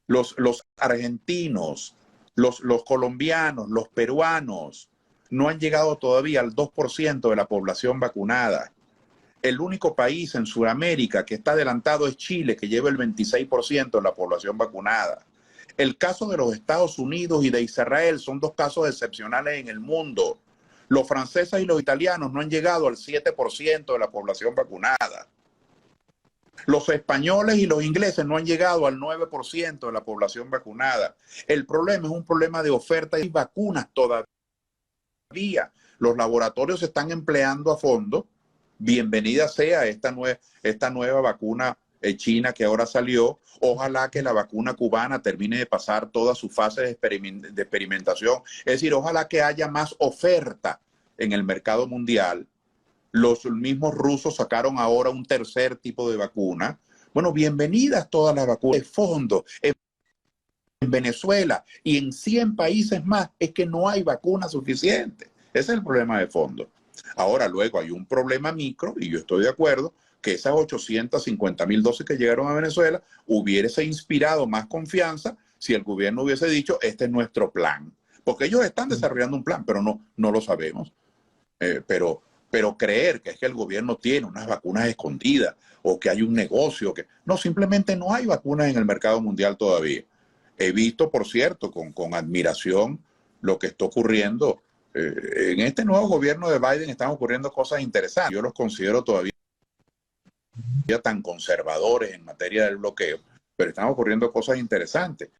Los argentinos, los colombianos, los peruanos no han llegado todavía al 2% de la población vacunada. El único país en Sudamérica que está adelantado es Chile, que lleva el 26% de la población vacunada. El caso de los Estados Unidos y de Israel son 2 casos excepcionales en el mundo. Los franceses y los italianos no han llegado al 7% de la población vacunada. Los españoles y los ingleses no han llegado al 9% de la población vacunada. El problema es un problema de oferta y vacunas todavía. Los laboratorios se están empleando a fondo. Bienvenida sea esta nueva vacuna china que ahora salió. Ojalá que la vacuna cubana termine de pasar toda su fase de experimentación. Es decir, ojalá que haya más oferta en el mercado mundial. Los mismos rusos sacaron ahora un tercer tipo de vacuna. Bueno, bienvenidas todas las vacunas de fondo. En Venezuela y en 100 países más es que no hay vacunas suficientes. Ese es el problema de fondo. Ahora, luego hay un problema micro, y yo estoy de acuerdo, que esas 850.000 dosis que llegaron a Venezuela hubiese inspirado más confianza si el gobierno hubiese dicho, este es nuestro plan. Porque ellos están desarrollando un plan, pero no lo sabemos. Pero creer que es que el gobierno tiene unas vacunas escondidas o que hay un negocio, que no, simplemente no hay vacunas en el mercado mundial todavía. He visto, por cierto, con admiración lo que está ocurriendo. En este nuevo gobierno de Biden están ocurriendo cosas interesantes. Yo los considero todavía tan conservadores en materia del bloqueo, pero están ocurriendo cosas interesantes.